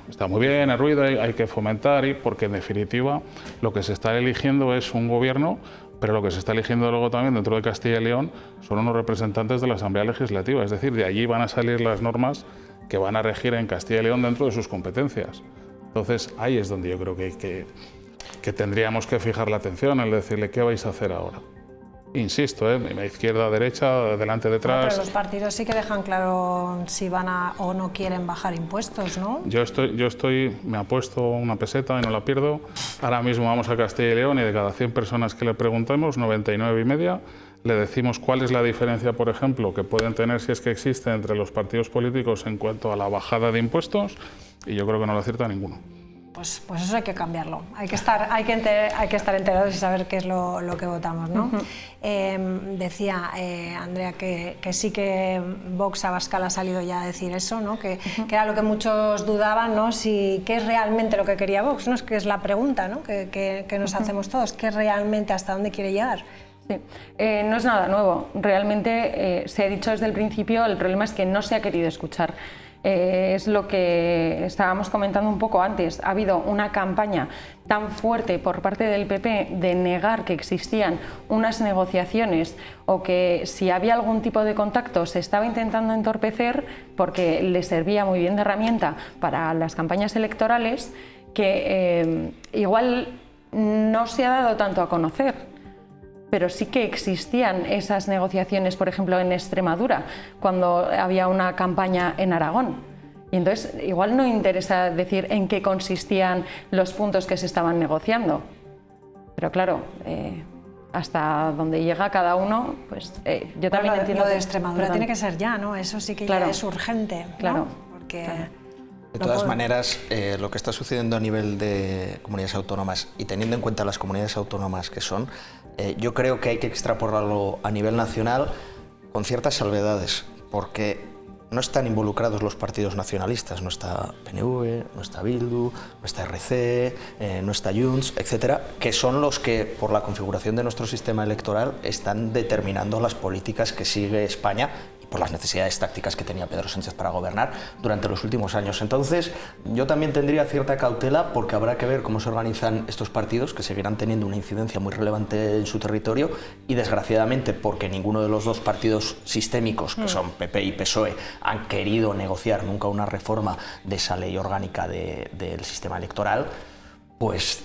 está muy bien el ruido, hay que fomentar, porque en definitiva lo que se está eligiendo es un gobierno, pero lo que se está eligiendo luego también dentro de Castilla y León son unos representantes de la Asamblea Legislativa, es decir, de allí van a salir las normas que van a regir en Castilla y León dentro de sus competencias. Entonces ahí es donde yo creo que tendríamos que fijar la atención, el decirle qué vais a hacer ahora. Insisto, izquierda, derecha, delante, detrás. Pero los partidos sí que dejan claro si van a o no quieren bajar impuestos, ¿no? Yo me apuesto una peseta y no la pierdo. Ahora mismo vamos a Castilla y León y de cada 100 personas que le preguntamos, 99,5 le decimos cuál es la diferencia, por ejemplo, que pueden tener, si es que existe, entre los partidos políticos en cuanto a la bajada de impuestos, y yo creo que no lo acierta ninguno. Pues eso hay que cambiarlo. Hay que estar enterados y saber qué es lo que votamos, ¿no? Decía Andrea que sí que Vox, Abascal ha salido ya a decir eso, ¿no? Que era lo que muchos dudaban, ¿no? Si qué es realmente lo que quería Vox, ¿no? Es que es la pregunta, ¿no? que nos hacemos todos. ¿Qué realmente, hasta dónde quiere llegar? Sí. No es nada nuevo. Realmente se ha dicho desde el principio, el problema es que no se ha querido escuchar. Es lo que estábamos comentando un poco antes. Ha habido una campaña tan fuerte por parte del PP de negar que existían unas negociaciones o que si había algún tipo de contacto se estaba intentando entorpecer porque le servía muy bien de herramienta para las campañas electorales, que igual no se ha dado tanto a conocer. Pero sí que existían esas negociaciones, por ejemplo, en Extremadura, cuando había una campaña en Aragón. Y entonces, igual no interesa decir en qué consistían los puntos que se estaban negociando. Pero claro, hasta donde llega cada uno, pues yo también entiendo... Lo de Extremadura tiene que ser ya, ¿no? Eso sí que ya es urgente, ¿no? Claro. Porque... De todas maneras, lo que está sucediendo a nivel de comunidades autónomas y teniendo en cuenta las comunidades autónomas que son, yo creo que hay que extrapolarlo a nivel nacional con ciertas salvedades, porque no están involucrados los partidos nacionalistas, no está PNV, no está Bildu, no está RC, no está Junts, etcétera, que son los que, por la configuración de nuestro sistema electoral, están determinando las políticas que sigue España y por las necesidades tácticas que tenía Pedro Sánchez para gobernar durante los últimos años. Entonces, yo también tendría cierta cautela porque habrá que ver cómo se organizan estos partidos, que seguirán teniendo una incidencia muy relevante en su territorio y, desgraciadamente, porque ninguno de los dos partidos sistémicos, que son PP y PSOE, han querido negociar nunca una reforma de esa ley orgánica del sistema electoral, pues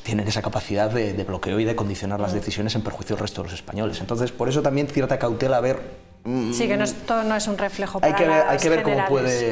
tienen esa capacidad de bloqueo y de condicionar las decisiones en perjuicio del resto de los españoles. Entonces, por eso también cierta cautela a ver. Sí, que esto no es un reflejo para hay que ver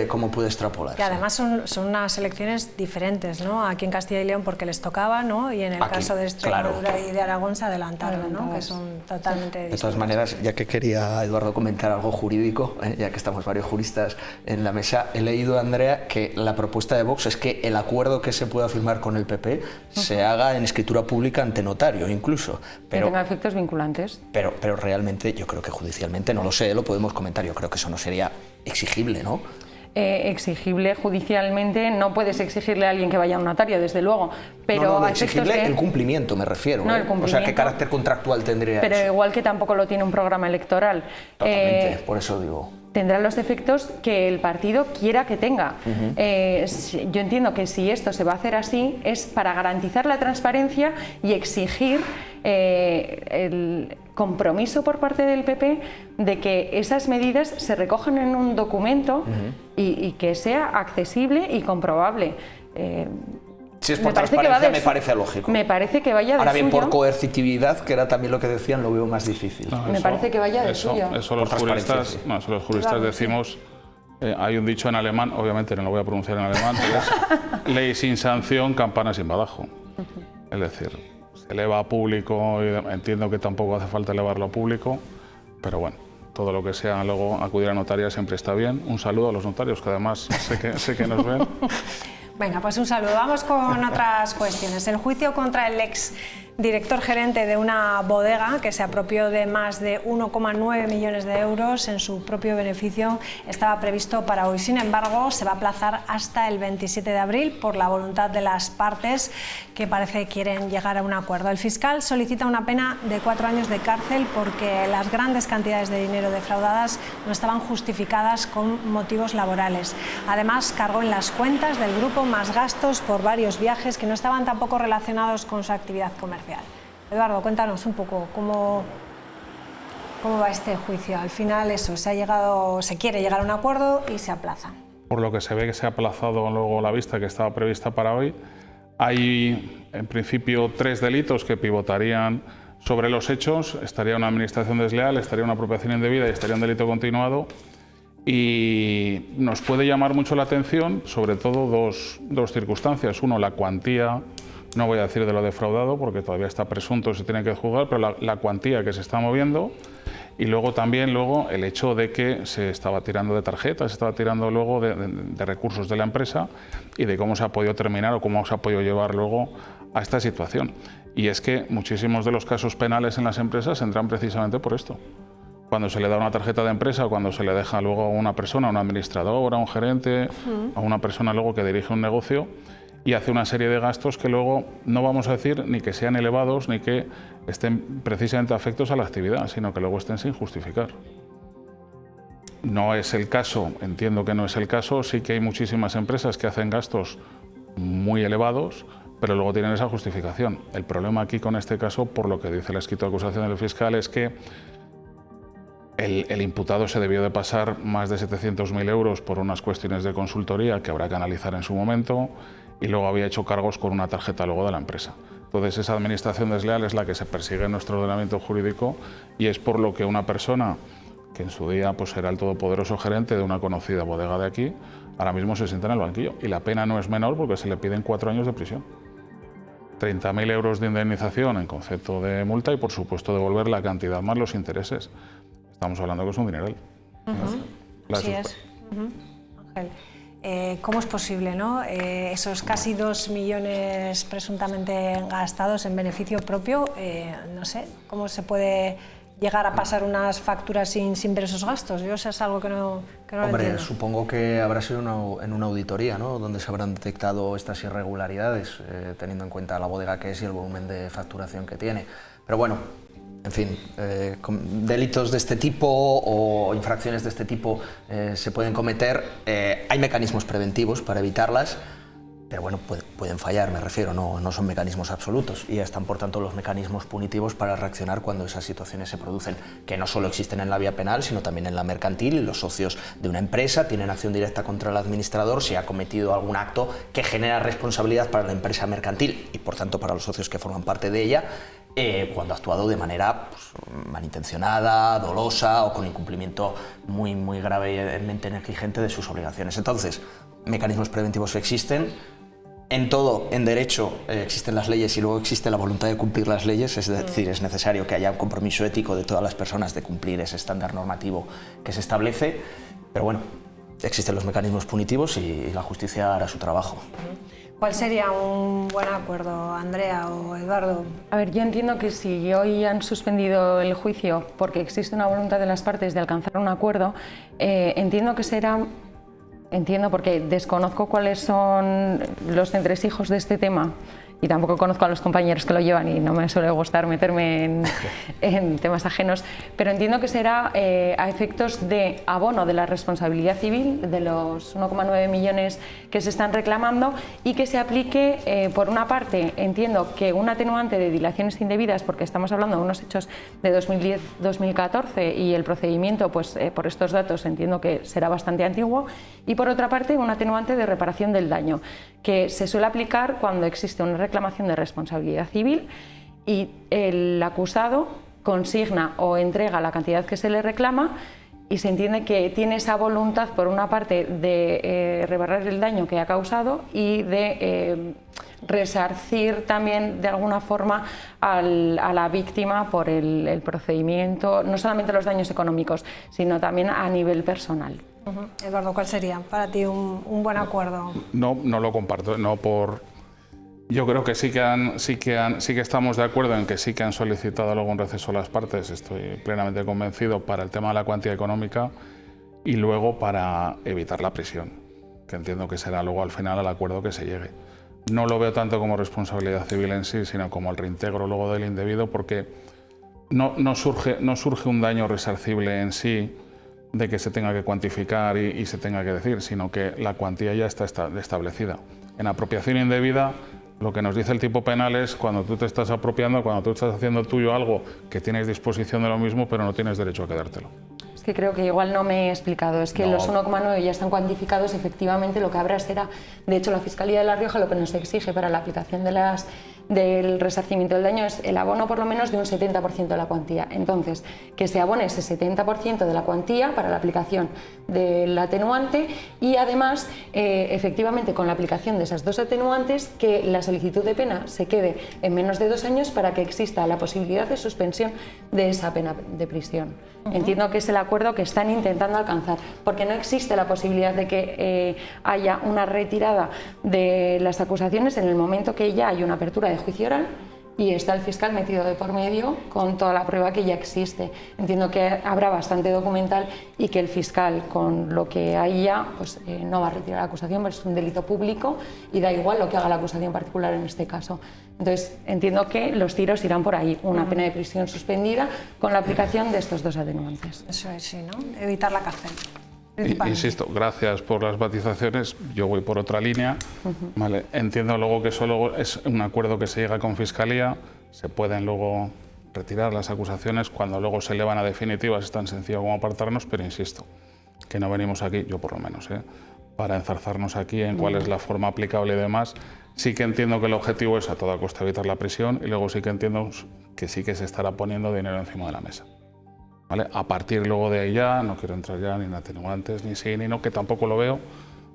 cómo puede extrapolar. Que además son unas elecciones diferentes, ¿no? Aquí en Castilla y León porque les tocaba, ¿no? Y en el caso de Extremadura y de Aragón se adelantaron, ¿no? Que son totalmente distintos. De todas maneras, ya que quería, Eduardo, comentar algo jurídico, ya que estamos varios juristas en la mesa, he leído, Andrea, que la propuesta de Vox es que el acuerdo que se pueda firmar con el PP se haga en escritura pública ante notario, incluso. Pero, que tenga efectos vinculantes. Pero realmente yo creo que judicialmente, no lo sé, lo podemos comentar, yo creo que eso no sería exigible, ¿no? Exigible judicialmente, no puedes exigirle a alguien que vaya a un notario, desde luego, pero no, exigible el cumplimiento, me refiero, no, el cumplimiento, o sea, ¿qué carácter contractual tendría pero eso? Igual que tampoco lo tiene un programa electoral. Totalmente, por eso digo. Tendrá los efectos que el partido quiera que tenga. Yo entiendo que si esto se va a hacer así es para garantizar la transparencia y exigir el compromiso por parte del PP de que esas medidas se recojan en un documento y que sea accesible y comprobable. Si es por transparencia, me parece lógico. Me parece que vaya de Ahora bien, suyo. por coercitividad, que era también lo que decían, lo veo más difícil. No, me parece que vaya de suyo. Eso los juristas decimos, hay un dicho en alemán, obviamente no lo voy a pronunciar en alemán, pero es ley sin sanción, campana sin badajo. Es decir, se eleva a público, y entiendo que tampoco hace falta elevarlo a público, pero bueno, todo lo que sea luego acudir a notaria siempre está bien. Un saludo a los notarios, que además sé que nos ven. Venga, pues un saludo. Vamos con otras cuestiones. El juicio contra el ex director gerente de una bodega que se apropió de más de 1,9 millones de euros en su propio beneficio estaba previsto para hoy. Sin embargo, se va a aplazar hasta el 27 de abril por la voluntad de las partes que parece quieren llegar a un acuerdo. El fiscal solicita una pena de 4 años de cárcel porque las grandes cantidades de dinero defraudadas no estaban justificadas con motivos laborales. Además, cargó en las cuentas del grupo más gastos por varios viajes que no estaban tampoco relacionados con su actividad comercial. Eduardo, cuéntanos un poco cómo va este juicio. Al final eso, se quiere llegar a un acuerdo y se aplaza. Por lo que se ve que se ha aplazado luego la vista que estaba prevista para hoy, hay en principio 3 delitos que pivotarían sobre los hechos. Estaría una administración desleal, estaría una apropiación indebida y estaría un delito continuado. Y nos puede llamar mucho la atención, sobre todo dos circunstancias. Uno, la cuantía, no voy a decir de lo defraudado porque todavía está presunto y se tiene que juzgar, pero la cuantía que se está moviendo. Y luego también el hecho de que se estaba tirando de tarjetas, se estaba tirando luego de recursos de la empresa y de cómo se ha podido terminar o cómo se ha podido llevar luego a esta situación. Y es que muchísimos de los casos penales en las empresas entran precisamente por esto. Cuando se le da una tarjeta de empresa, cuando se le deja luego a una persona, a un administrador, a un gerente, a una persona luego que dirige un negocio y hace una serie de gastos que luego no vamos a decir ni que sean elevados ni que estén precisamente afectos a la actividad, sino que luego estén sin justificar. No es el caso, entiendo que no es el caso, sí que hay muchísimas empresas que hacen gastos muy elevados, pero luego tienen esa justificación. El problema aquí con este caso, por lo que dice el escrito de acusación del fiscal, es que el imputado se debió de pasar más de 700.000 euros por unas cuestiones de consultoría que habrá que analizar en su momento y luego había hecho cargos con una tarjeta luego de la empresa. Entonces esa administración desleal es la que se persigue en nuestro ordenamiento jurídico y es por lo que una persona que en su día pues era el todopoderoso gerente de una conocida bodega de aquí, ahora mismo se sienta en el banquillo y la pena no es menor porque se le piden 4 años de prisión. 30.000 euros de indemnización en concepto de multa y por supuesto devolver la cantidad más los intereses. Estamos hablando que es un dineral. Así es. Ángel, ¿cómo es posible, no? Esos casi 2 millones presuntamente gastados en beneficio propio, no sé, ¿cómo se puede llegar a pasar unas facturas sin ver esos gastos? Yo eso es algo que no Que no lo Hombre, entiendo. supongo que habrá sido en una auditoría, ¿no?, donde se habrán detectado estas irregularidades, teniendo en cuenta la bodega que es y el volumen de facturación que tiene. Pero bueno, en fin, delitos de este tipo o infracciones de este tipo se pueden cometer. Hay mecanismos preventivos para evitarlas, pero bueno, pueden fallar, me refiero, no son mecanismos absolutos, y están por tanto los mecanismos punitivos para reaccionar cuando esas situaciones se producen, que no solo existen en la vía penal, sino también en la mercantil, y los socios de una empresa tienen acción directa contra el administrador si ha cometido algún acto que genera responsabilidad para la empresa mercantil y por tanto para los socios que forman parte de ella, cuando ha actuado de manera malintencionada, dolosa o con incumplimiento muy gravemente negligente de sus obligaciones. Entonces, mecanismos preventivos existen. En todo, en derecho, existen las leyes y luego existe la voluntad de cumplir las leyes, es decir, es necesario que haya un compromiso ético de todas las personas de cumplir ese estándar normativo que se establece, pero bueno, existen los mecanismos punitivos y la justicia hará su trabajo. ¿Cuál sería un buen acuerdo, Andrea o Eduardo? A ver, yo entiendo que si hoy han suspendido el juicio porque existe una voluntad de las partes de alcanzar un acuerdo, entiendo que será... Entiendo, porque desconozco cuáles son los entresijos de este tema y tampoco conozco a los compañeros que lo llevan y no me suele gustar meterme en temas ajenos, pero entiendo que será a efectos de abono de la responsabilidad civil de los 1,9 millones que se están reclamando y que se aplique, por una parte, entiendo que un atenuante de dilaciones indebidas, porque estamos hablando de unos hechos de 2010-2014 y el procedimiento, pues por estos datos entiendo que será bastante antiguo, y por otra parte un atenuante de reparación del daño, que se suele aplicar cuando existe una reclamación de responsabilidad civil y el acusado consigna o entrega la cantidad que se le reclama y se entiende que tiene esa voluntad, por una parte, de reparar el daño que ha causado y de resarcir también de alguna forma a la víctima por el procedimiento, no solamente los daños económicos, sino también a nivel personal. Eduardo, ¿cuál sería para ti un buen acuerdo? No lo comparto, no por... Yo creo que sí que estamos de acuerdo en que sí que han solicitado algún receso a las partes, estoy plenamente convencido, para el tema de la cuantía económica y luego para evitar la prisión, que entiendo que será luego al final el acuerdo que se llegue. No lo veo tanto como responsabilidad civil en sí, sino como el reintegro luego del indebido, porque no surge un daño resarcible en sí de que se tenga que cuantificar y se tenga que decir, sino que la cuantía ya está establecida. En apropiación indebida, lo que nos dice el tipo penal es cuando tú te estás apropiando, cuando tú estás haciendo tuyo algo que tienes disposición de lo mismo, pero no tienes derecho a quedártelo. Es que creo que igual no me he explicado, es que los 1,9 ya están cuantificados, efectivamente lo que habrá será, de hecho la Fiscalía de La Rioja lo que nos exige para la aplicación del resarcimiento del daño es el abono por lo menos de un 70% de la cuantía. Entonces, que se abone ese 70% de la cuantía para la aplicación del atenuante y además, efectivamente, con la aplicación de esas dos atenuantes, que la solicitud de pena se quede en menos de 2 años para que exista la posibilidad de suspensión de esa pena de prisión. Entiendo que es el acuerdo que están intentando alcanzar, porque no existe la posibilidad de que haya una retirada de las acusaciones en el momento que ya hay una apertura de juicio oral y está el fiscal metido de por medio con toda la prueba que ya existe. Entiendo que habrá bastante documental y que el fiscal, con lo que hay ya, pues no va a retirar la acusación, pero es un delito público y da igual lo que haga la acusación particular en este caso. Entonces, entiendo que los tiros irán por ahí, una pena de prisión suspendida con la aplicación de estos dos atenuantes. Eso es, sí, ¿no? Evitar la cárcel. Insisto, gracias por las matizaciones, yo voy por otra línea. Vale, entiendo luego que eso luego es un acuerdo que se llega con Fiscalía, se pueden luego retirar las acusaciones cuando luego se elevan a definitivas, es tan sencillo como apartarnos, pero insisto, que no venimos aquí, yo por lo menos, para enzarzarnos aquí en cuál es la forma aplicable y demás. Sí que entiendo que el objetivo es a toda costa evitar la prisión y luego sí que entiendo que sí que se estará poniendo dinero encima de la mesa. ¿Vale? A partir luego de ahí ya, no quiero entrar ya ni en atenuantes, ni sí, ni no, que tampoco lo veo,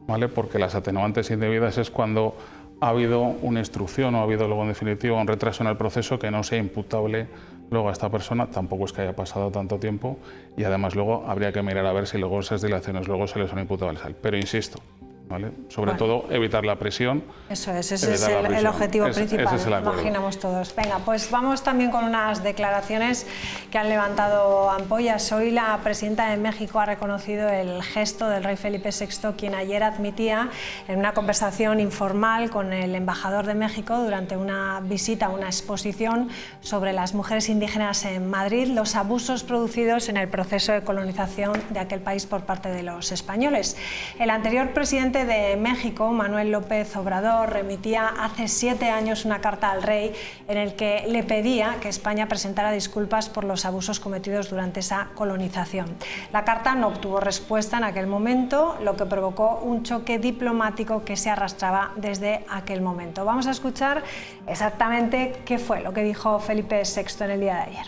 ¿vale? Porque las atenuantes indebidas es cuando ha habido una instrucción o ha habido luego en definitiva un retraso en el proceso que no sea imputable luego a esta persona, tampoco es que haya pasado tanto tiempo y además luego habría que mirar a ver si luego esas dilaciones luego se le son imputables a él. Pero insisto, ¿vale? Sobre todo evitar la presión. Eso es, ese es el objetivo principal, ese es el acuerdo. Imaginamos todos. Venga, pues vamos también con unas declaraciones que han levantado ampollas. Hoy la presidenta de México ha reconocido el gesto del rey Felipe VI, quien ayer admitía en una conversación informal con el embajador de México durante una visita a una exposición sobre las mujeres indígenas en Madrid, los abusos producidos en el proceso de colonización de aquel país por parte de los españoles. El anterior presidente de México, Manuel López Obrador, remitía hace 7 años una carta al rey en el que le pedía que España presentara disculpas por los abusos cometidos durante esa colonización. La carta no obtuvo respuesta en aquel momento, lo que provocó un choque diplomático que se arrastraba desde aquel momento. Vamos a escuchar exactamente qué fue lo que dijo Felipe VI en el día de ayer.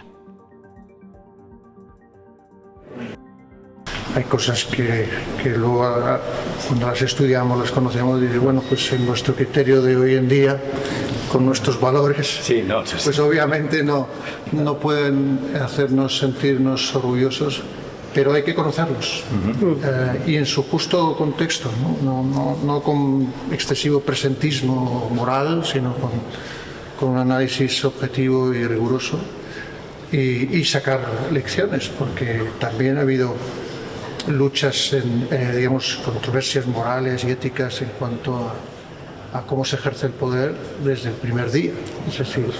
Hay cosas que luego, cuando las estudiamos, las conocemos, y dices, bueno, pues en nuestro criterio de hoy en día, con nuestros valores, pues obviamente no pueden hacernos sentirnos orgullosos, pero hay que conocerlos y en su justo contexto, no con excesivo presentismo moral, sino con un análisis objetivo y riguroso y sacar lecciones, porque también ha habido luchas, digamos, controversias morales y éticas en cuanto a cómo se ejerce el poder desde el primer día. Es decir, los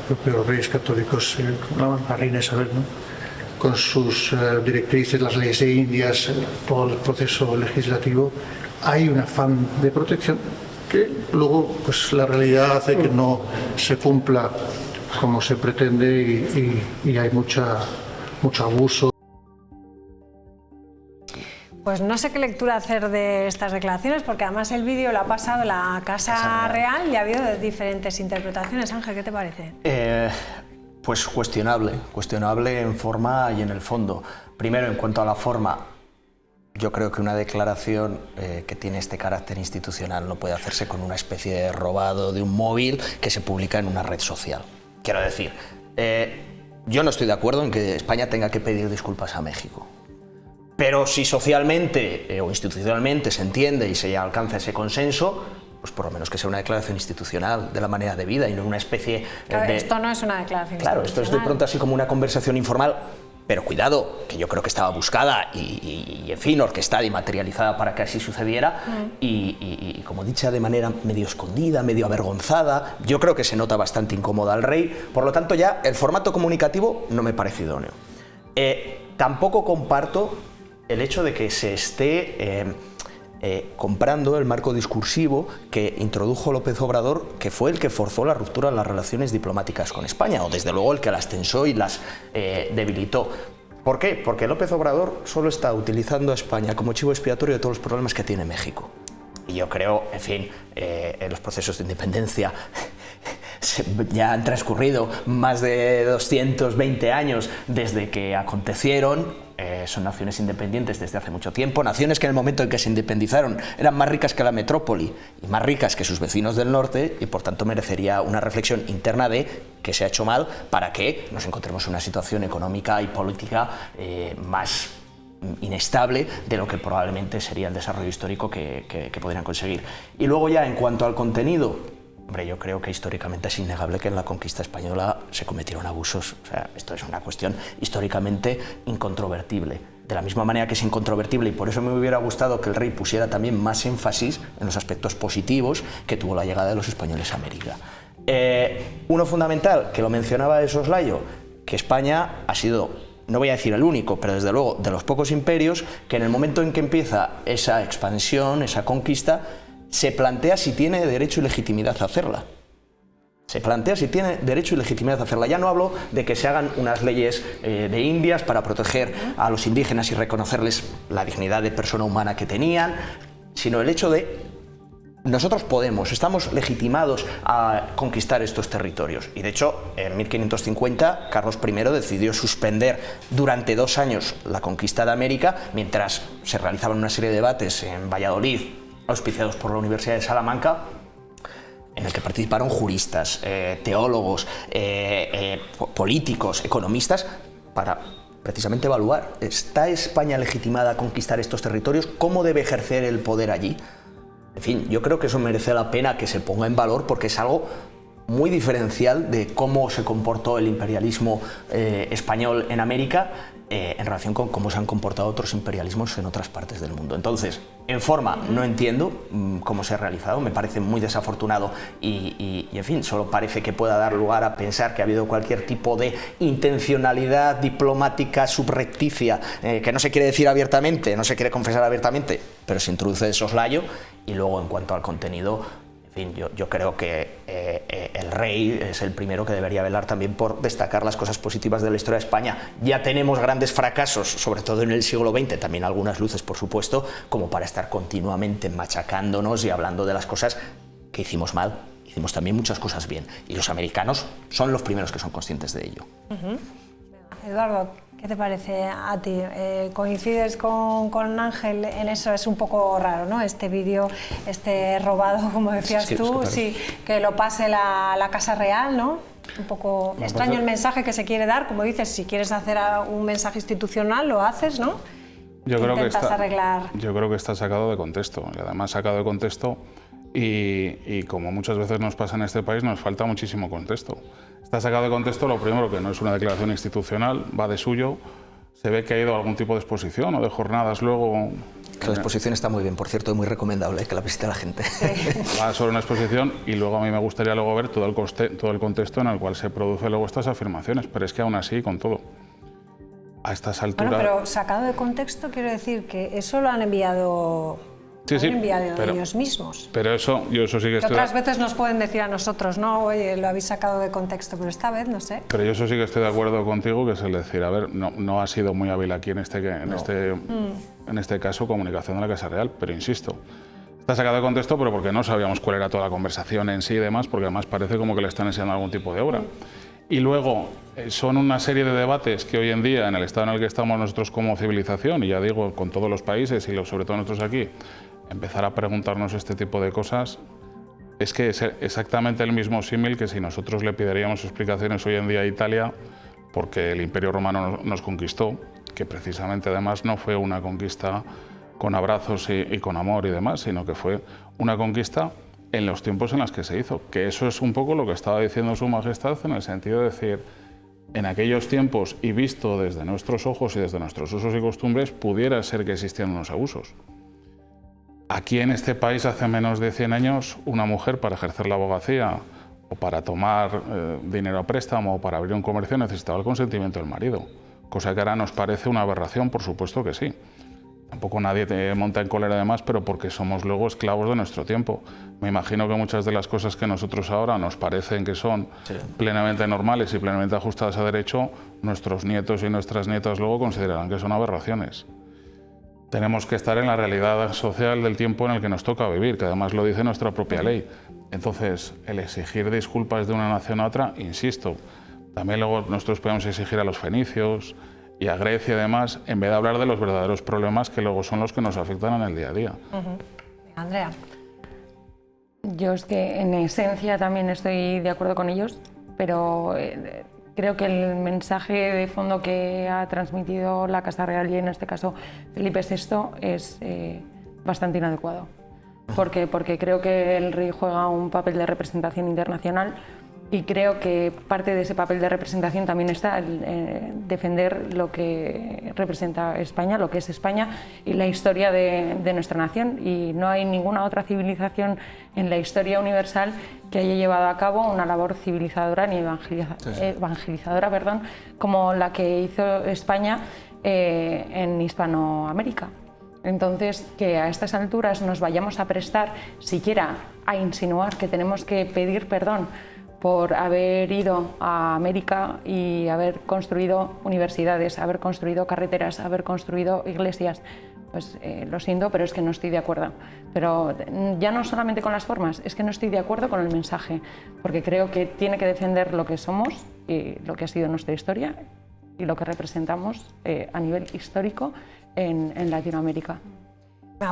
propios reyes católicos, la reina Isabel, ¿no?, con sus directrices, las leyes indias, todo el proceso legislativo, hay un afán de protección que luego, pues, la realidad hace que no se cumpla como se pretende y hay mucho abuso. Pues no sé qué lectura hacer de estas declaraciones, porque además el vídeo lo ha pasado la Casa Real y ha habido diferentes interpretaciones. Ángel, ¿qué te parece? Pues cuestionable en forma y en el fondo. Primero, en cuanto a la forma, yo creo que una declaración que tiene este carácter institucional no puede hacerse con una especie de robado de un móvil que se publica en una red social. Quiero decir, yo no estoy de acuerdo en que España tenga que pedir disculpas a México. Pero si socialmente o institucionalmente se entiende y se alcanza ese consenso, pues por lo menos que sea una declaración institucional de la manera de vida y no una especie de... Esto no es una declaración Claro, institucional. esto es de pronto así como una conversación informal, pero cuidado, que yo creo que estaba buscada y en fin, orquestada y materializada para que así sucediera y como dicha de manera medio escondida, medio avergonzada. Yo creo que se nota bastante incómoda al rey, por lo tanto ya el formato comunicativo no me parece idóneo. Tampoco comparto el hecho de que se esté comprando el marco discursivo que introdujo López Obrador, que fue el que forzó la ruptura de las relaciones diplomáticas con España, o desde luego el que las tensó y las debilitó. ¿Por qué? Porque López Obrador solo está utilizando a España como chivo expiatorio de todos los problemas que tiene México. Y yo creo, en fin, en los procesos de independencia ya han transcurrido más de 220 años desde que acontecieron. Son naciones independientes desde hace mucho tiempo, naciones que en el momento en que se independizaron eran más ricas que la metrópoli y más ricas que sus vecinos del norte, y por tanto merecería una reflexión interna de qué se ha hecho mal para que nos encontremos en una situación económica y política más inestable de lo que probablemente sería el desarrollo histórico que podrían conseguir. Y luego ya en cuanto al contenido, hombre, yo creo que históricamente es innegable que en la conquista española se cometieron abusos. O sea, esto es una cuestión históricamente incontrovertible. De la misma manera que es incontrovertible, y por eso me hubiera gustado que el rey pusiera también más énfasis en los aspectos positivos que tuvo la llegada de los españoles a América. Uno fundamental, que lo mencionaba de soslayo, que España ha sido, no voy a decir el único, pero desde luego de los pocos imperios que en el momento en que empieza esa expansión, esa conquista, se plantea si tiene derecho y legitimidad a hacerla. Se plantea si tiene derecho y legitimidad a hacerla. Ya no hablo de que se hagan unas leyes de Indias para proteger a los indígenas y reconocerles la dignidad de persona humana que tenían, sino el hecho de nosotros estamos legitimados a conquistar estos territorios. Y de hecho, en 1550, Carlos I decidió suspender durante 2 años la conquista de América, mientras se realizaban una serie de debates en Valladolid, auspiciados por la Universidad de Salamanca, en el que participaron juristas, teólogos, políticos, economistas, para precisamente evaluar, ¿está España legitimada a conquistar estos territorios? ¿Cómo debe ejercer el poder allí? En fin, yo creo que eso merece la pena que se ponga en valor porque es algo muy diferencial de cómo se comportó el imperialismo español en América en relación con cómo se han comportado otros imperialismos en otras partes del mundo. Entonces, en forma, no entiendo cómo se ha realizado, me parece muy desafortunado y en fin, solo parece que pueda dar lugar a pensar que ha habido cualquier tipo de intencionalidad diplomática subrepticia que no se quiere decir abiertamente, no se quiere confesar abiertamente, pero se introduce de soslayo. Y luego, en cuanto al contenido, en fin, yo creo que el rey es el primero que debería velar también por destacar las cosas positivas de la historia de España. Ya tenemos grandes fracasos, sobre todo en el siglo XX, también algunas luces, por supuesto, como para estar continuamente machacándonos y hablando de las cosas que hicimos mal. Hicimos también muchas cosas bien, y los americanos son los primeros que son conscientes de ello. Eduardo, ¿qué te parece a ti? ¿Coincides con Ángel en eso? Es un poco raro, ¿no? Este vídeo, robado, como decías tú, sí, que lo pase la Casa Real, ¿no? Un poco extraño el mensaje que se quiere dar, como dices, si quieres hacer un mensaje institucional, lo haces, ¿no? Yo creo que está sacado de contexto, y además sacado de contexto, y como muchas veces nos pasa en este país, nos falta muchísimo contexto. Está sacado de contexto, lo primero, que no es una declaración institucional, va de suyo, se ve que ha ido a algún tipo de exposición o de jornadas luego. La exposición está muy bien, por cierto, es muy recomendable que la visite la gente. Va sobre una exposición y luego a mí me gustaría luego ver todo el contexto en el cual se producen luego estas afirmaciones, pero es que aún así, con todo, a estas alturas... Bueno, pero sacado de contexto quiero decir que eso lo han enviado... Sí, pero ellos mismos. Pero eso, yo eso sí que estoy... Otras veces nos pueden decir a nosotros, no, oye, lo habéis sacado de contexto, pero esta vez no sé. Pero yo eso sí que estoy de acuerdo contigo, que es el decir, a ver, no ha sido muy hábil aquí en este caso comunicación de la Casa Real, pero insisto, está sacado de contexto, pero porque no sabíamos cuál era toda la conversación en sí y demás, porque además parece como que le están enseñando algún tipo de obra. Y luego, son una serie de debates que hoy en día, en el estado en el que estamos nosotros como civilización, y ya digo, con todos los países y sobre todo nosotros aquí, empezar a preguntarnos este tipo de cosas, es que es exactamente el mismo símil que si nosotros le pidiéramos explicaciones hoy en día a Italia porque el Imperio Romano nos conquistó, que precisamente además no fue una conquista con abrazos y con amor y demás, sino que fue una conquista en los tiempos en los que se hizo, que eso es un poco lo que estaba diciendo Su Majestad en el sentido de decir, en aquellos tiempos y visto desde nuestros ojos y desde nuestros usos y costumbres, pudiera ser que existieran unos abusos. Aquí en este país hace menos de 100 años una mujer para ejercer la abogacía o para tomar dinero a préstamo o para abrir un comercio necesitaba el consentimiento del marido, cosa que ahora nos parece una aberración, por supuesto que sí. Tampoco nadie te monta en cólera además, pero porque somos luego esclavos de nuestro tiempo. Me imagino que muchas de las cosas que nosotros ahora nos parecen que son plenamente normales y plenamente ajustadas a derecho, nuestros nietos y nuestras nietas luego considerarán que son aberraciones. Tenemos que estar en la realidad social del tiempo en el que nos toca vivir, que además lo dice nuestra propia ley. Entonces, el exigir disculpas de una nación a otra, insisto, también luego nosotros podemos exigir a los fenicios y a Grecia y demás, en vez de hablar de los verdaderos problemas que luego son los que nos afectan en el día a día. Andrea. Yo es que en esencia también estoy de acuerdo con ellos, pero creo que el mensaje de fondo que ha transmitido la Casa Real y en este caso Felipe VI es bastante inadecuado. Porque creo que el rey juega un papel de representación internacional y creo que parte de ese papel de representación también está el defender lo que representa España, lo que es España y la historia de nuestra nación. Y no hay ninguna otra civilización en la historia universal que haya llevado a cabo una labor civilizadora ni evangelizadora, como la que hizo España en Hispanoamérica. Entonces, que a estas alturas nos vayamos a prestar siquiera a insinuar que tenemos que pedir perdón por haber ido a América y haber construido universidades, haber construido carreteras, haber construido iglesias, pues lo siento, pero es que no estoy de acuerdo. Pero ya no solamente con las formas, es que no estoy de acuerdo con el mensaje, porque creo que tiene que defender lo que somos y lo que ha sido nuestra historia y lo que representamos a nivel histórico en Latinoamérica.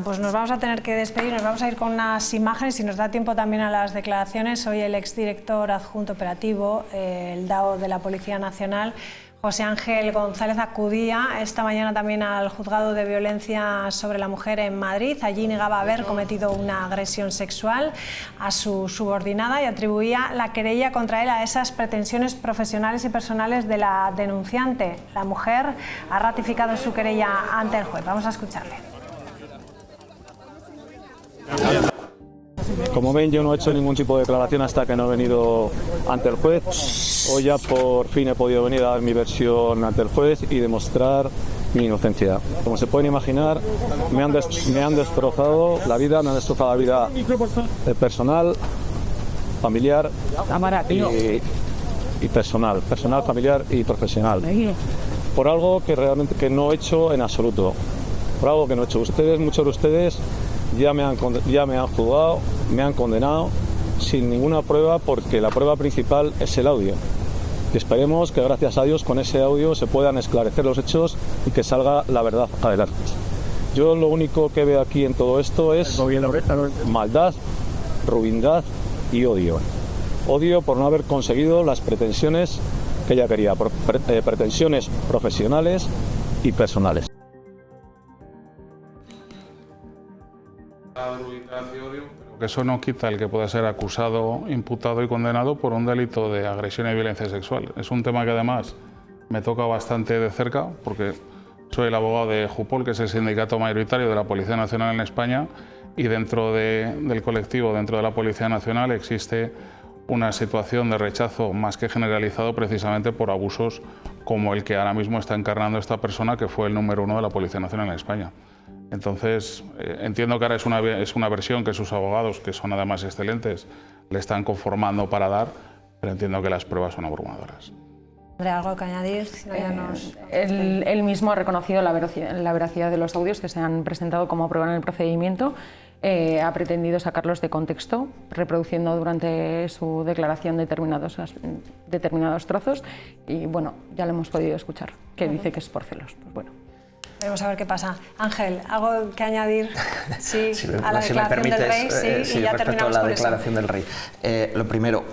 Pues nos vamos a tener que despedir, nos vamos a ir con unas imágenes, si nos da tiempo también a las declaraciones. Hoy el exdirector adjunto operativo, el DAO de la Policía Nacional, José Ángel González acudía esta mañana también al juzgado de violencia sobre la mujer en Madrid. Allí negaba haber cometido una agresión sexual a su subordinada y atribuía la querella contra él a esas pretensiones profesionales y personales de la denunciante. La mujer ha ratificado su querella ante el juez. Vamos a escucharle. Como ven, yo no he hecho ningún tipo de declaración hasta que no he venido ante el juez. Hoy ya por fin he podido venir a dar mi versión ante el juez y demostrar mi inocencia. Como se pueden imaginar, me han destrozado la vida, me han destrozado la vida personal, familiar y personal, familiar y profesional. Por algo que realmente no he hecho en absoluto. Por algo que no he hecho. Muchos de ustedes ya me han juzgado, me han condenado sin ninguna prueba, porque la prueba principal es el audio. Y esperemos que gracias a Dios con ese audio se puedan esclarecer los hechos y que salga la verdad adelante. Yo lo único que veo aquí en todo esto es maldad, ruindad y odio. Odio por no haber conseguido las pretensiones que ella quería, pretensiones profesionales y personales. Que eso no quita el que pueda ser acusado, imputado y condenado por un delito de agresión y violencia sexual. Es un tema que además me toca bastante de cerca, porque soy el abogado de Jupol, que es el sindicato mayoritario de la Policía Nacional en España, y dentro del colectivo, dentro de la Policía Nacional, existe una situación de rechazo más que generalizado precisamente por abusos como el que ahora mismo está encarnando esta persona, que fue el número 1 de la Policía Nacional en España. Entonces, entiendo que ahora es una versión que sus abogados, que son además excelentes, le están conformando para dar, pero entiendo que las pruebas son abrumadoras. ¿Tendré algo que añadir? Él mismo ha reconocido la veracidad de los audios que se han presentado como prueba en el procedimiento. Ha pretendido sacarlos de contexto, reproduciendo durante su declaración determinados trozos, y bueno, ya lo hemos podido escuchar, que dice que es por celos. Pues bueno. Veremos a ver qué pasa. Ángel, ¿algo que añadir? Sí, a la si me declaración permites, del Rey, sí, y ya respecto a terminamos la con declaración eso. del Rey. Lo primero,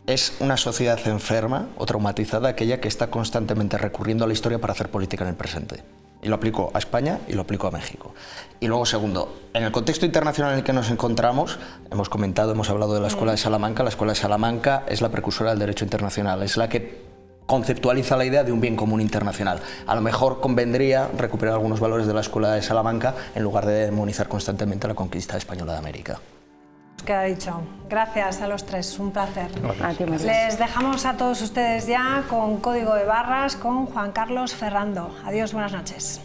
es una sociedad enferma o traumatizada aquella que está constantemente recurriendo a la historia para hacer política en el presente. Y lo aplico a España y lo aplico a México. Y luego, segundo, en el contexto internacional en el que nos encontramos, hemos hablado de la Escuela de Salamanca. La Escuela de Salamanca es la precursora del derecho internacional, es la que conceptualiza la idea de un bien común internacional. A lo mejor convendría recuperar algunos valores de la Escuela de Salamanca en lugar de demonizar constantemente la conquista española de América. Queda dicho. Gracias a los tres, un placer. Gracias. Les dejamos a todos ustedes ya con Código de Barras con Juan Carlos Ferrando. Adiós, buenas noches.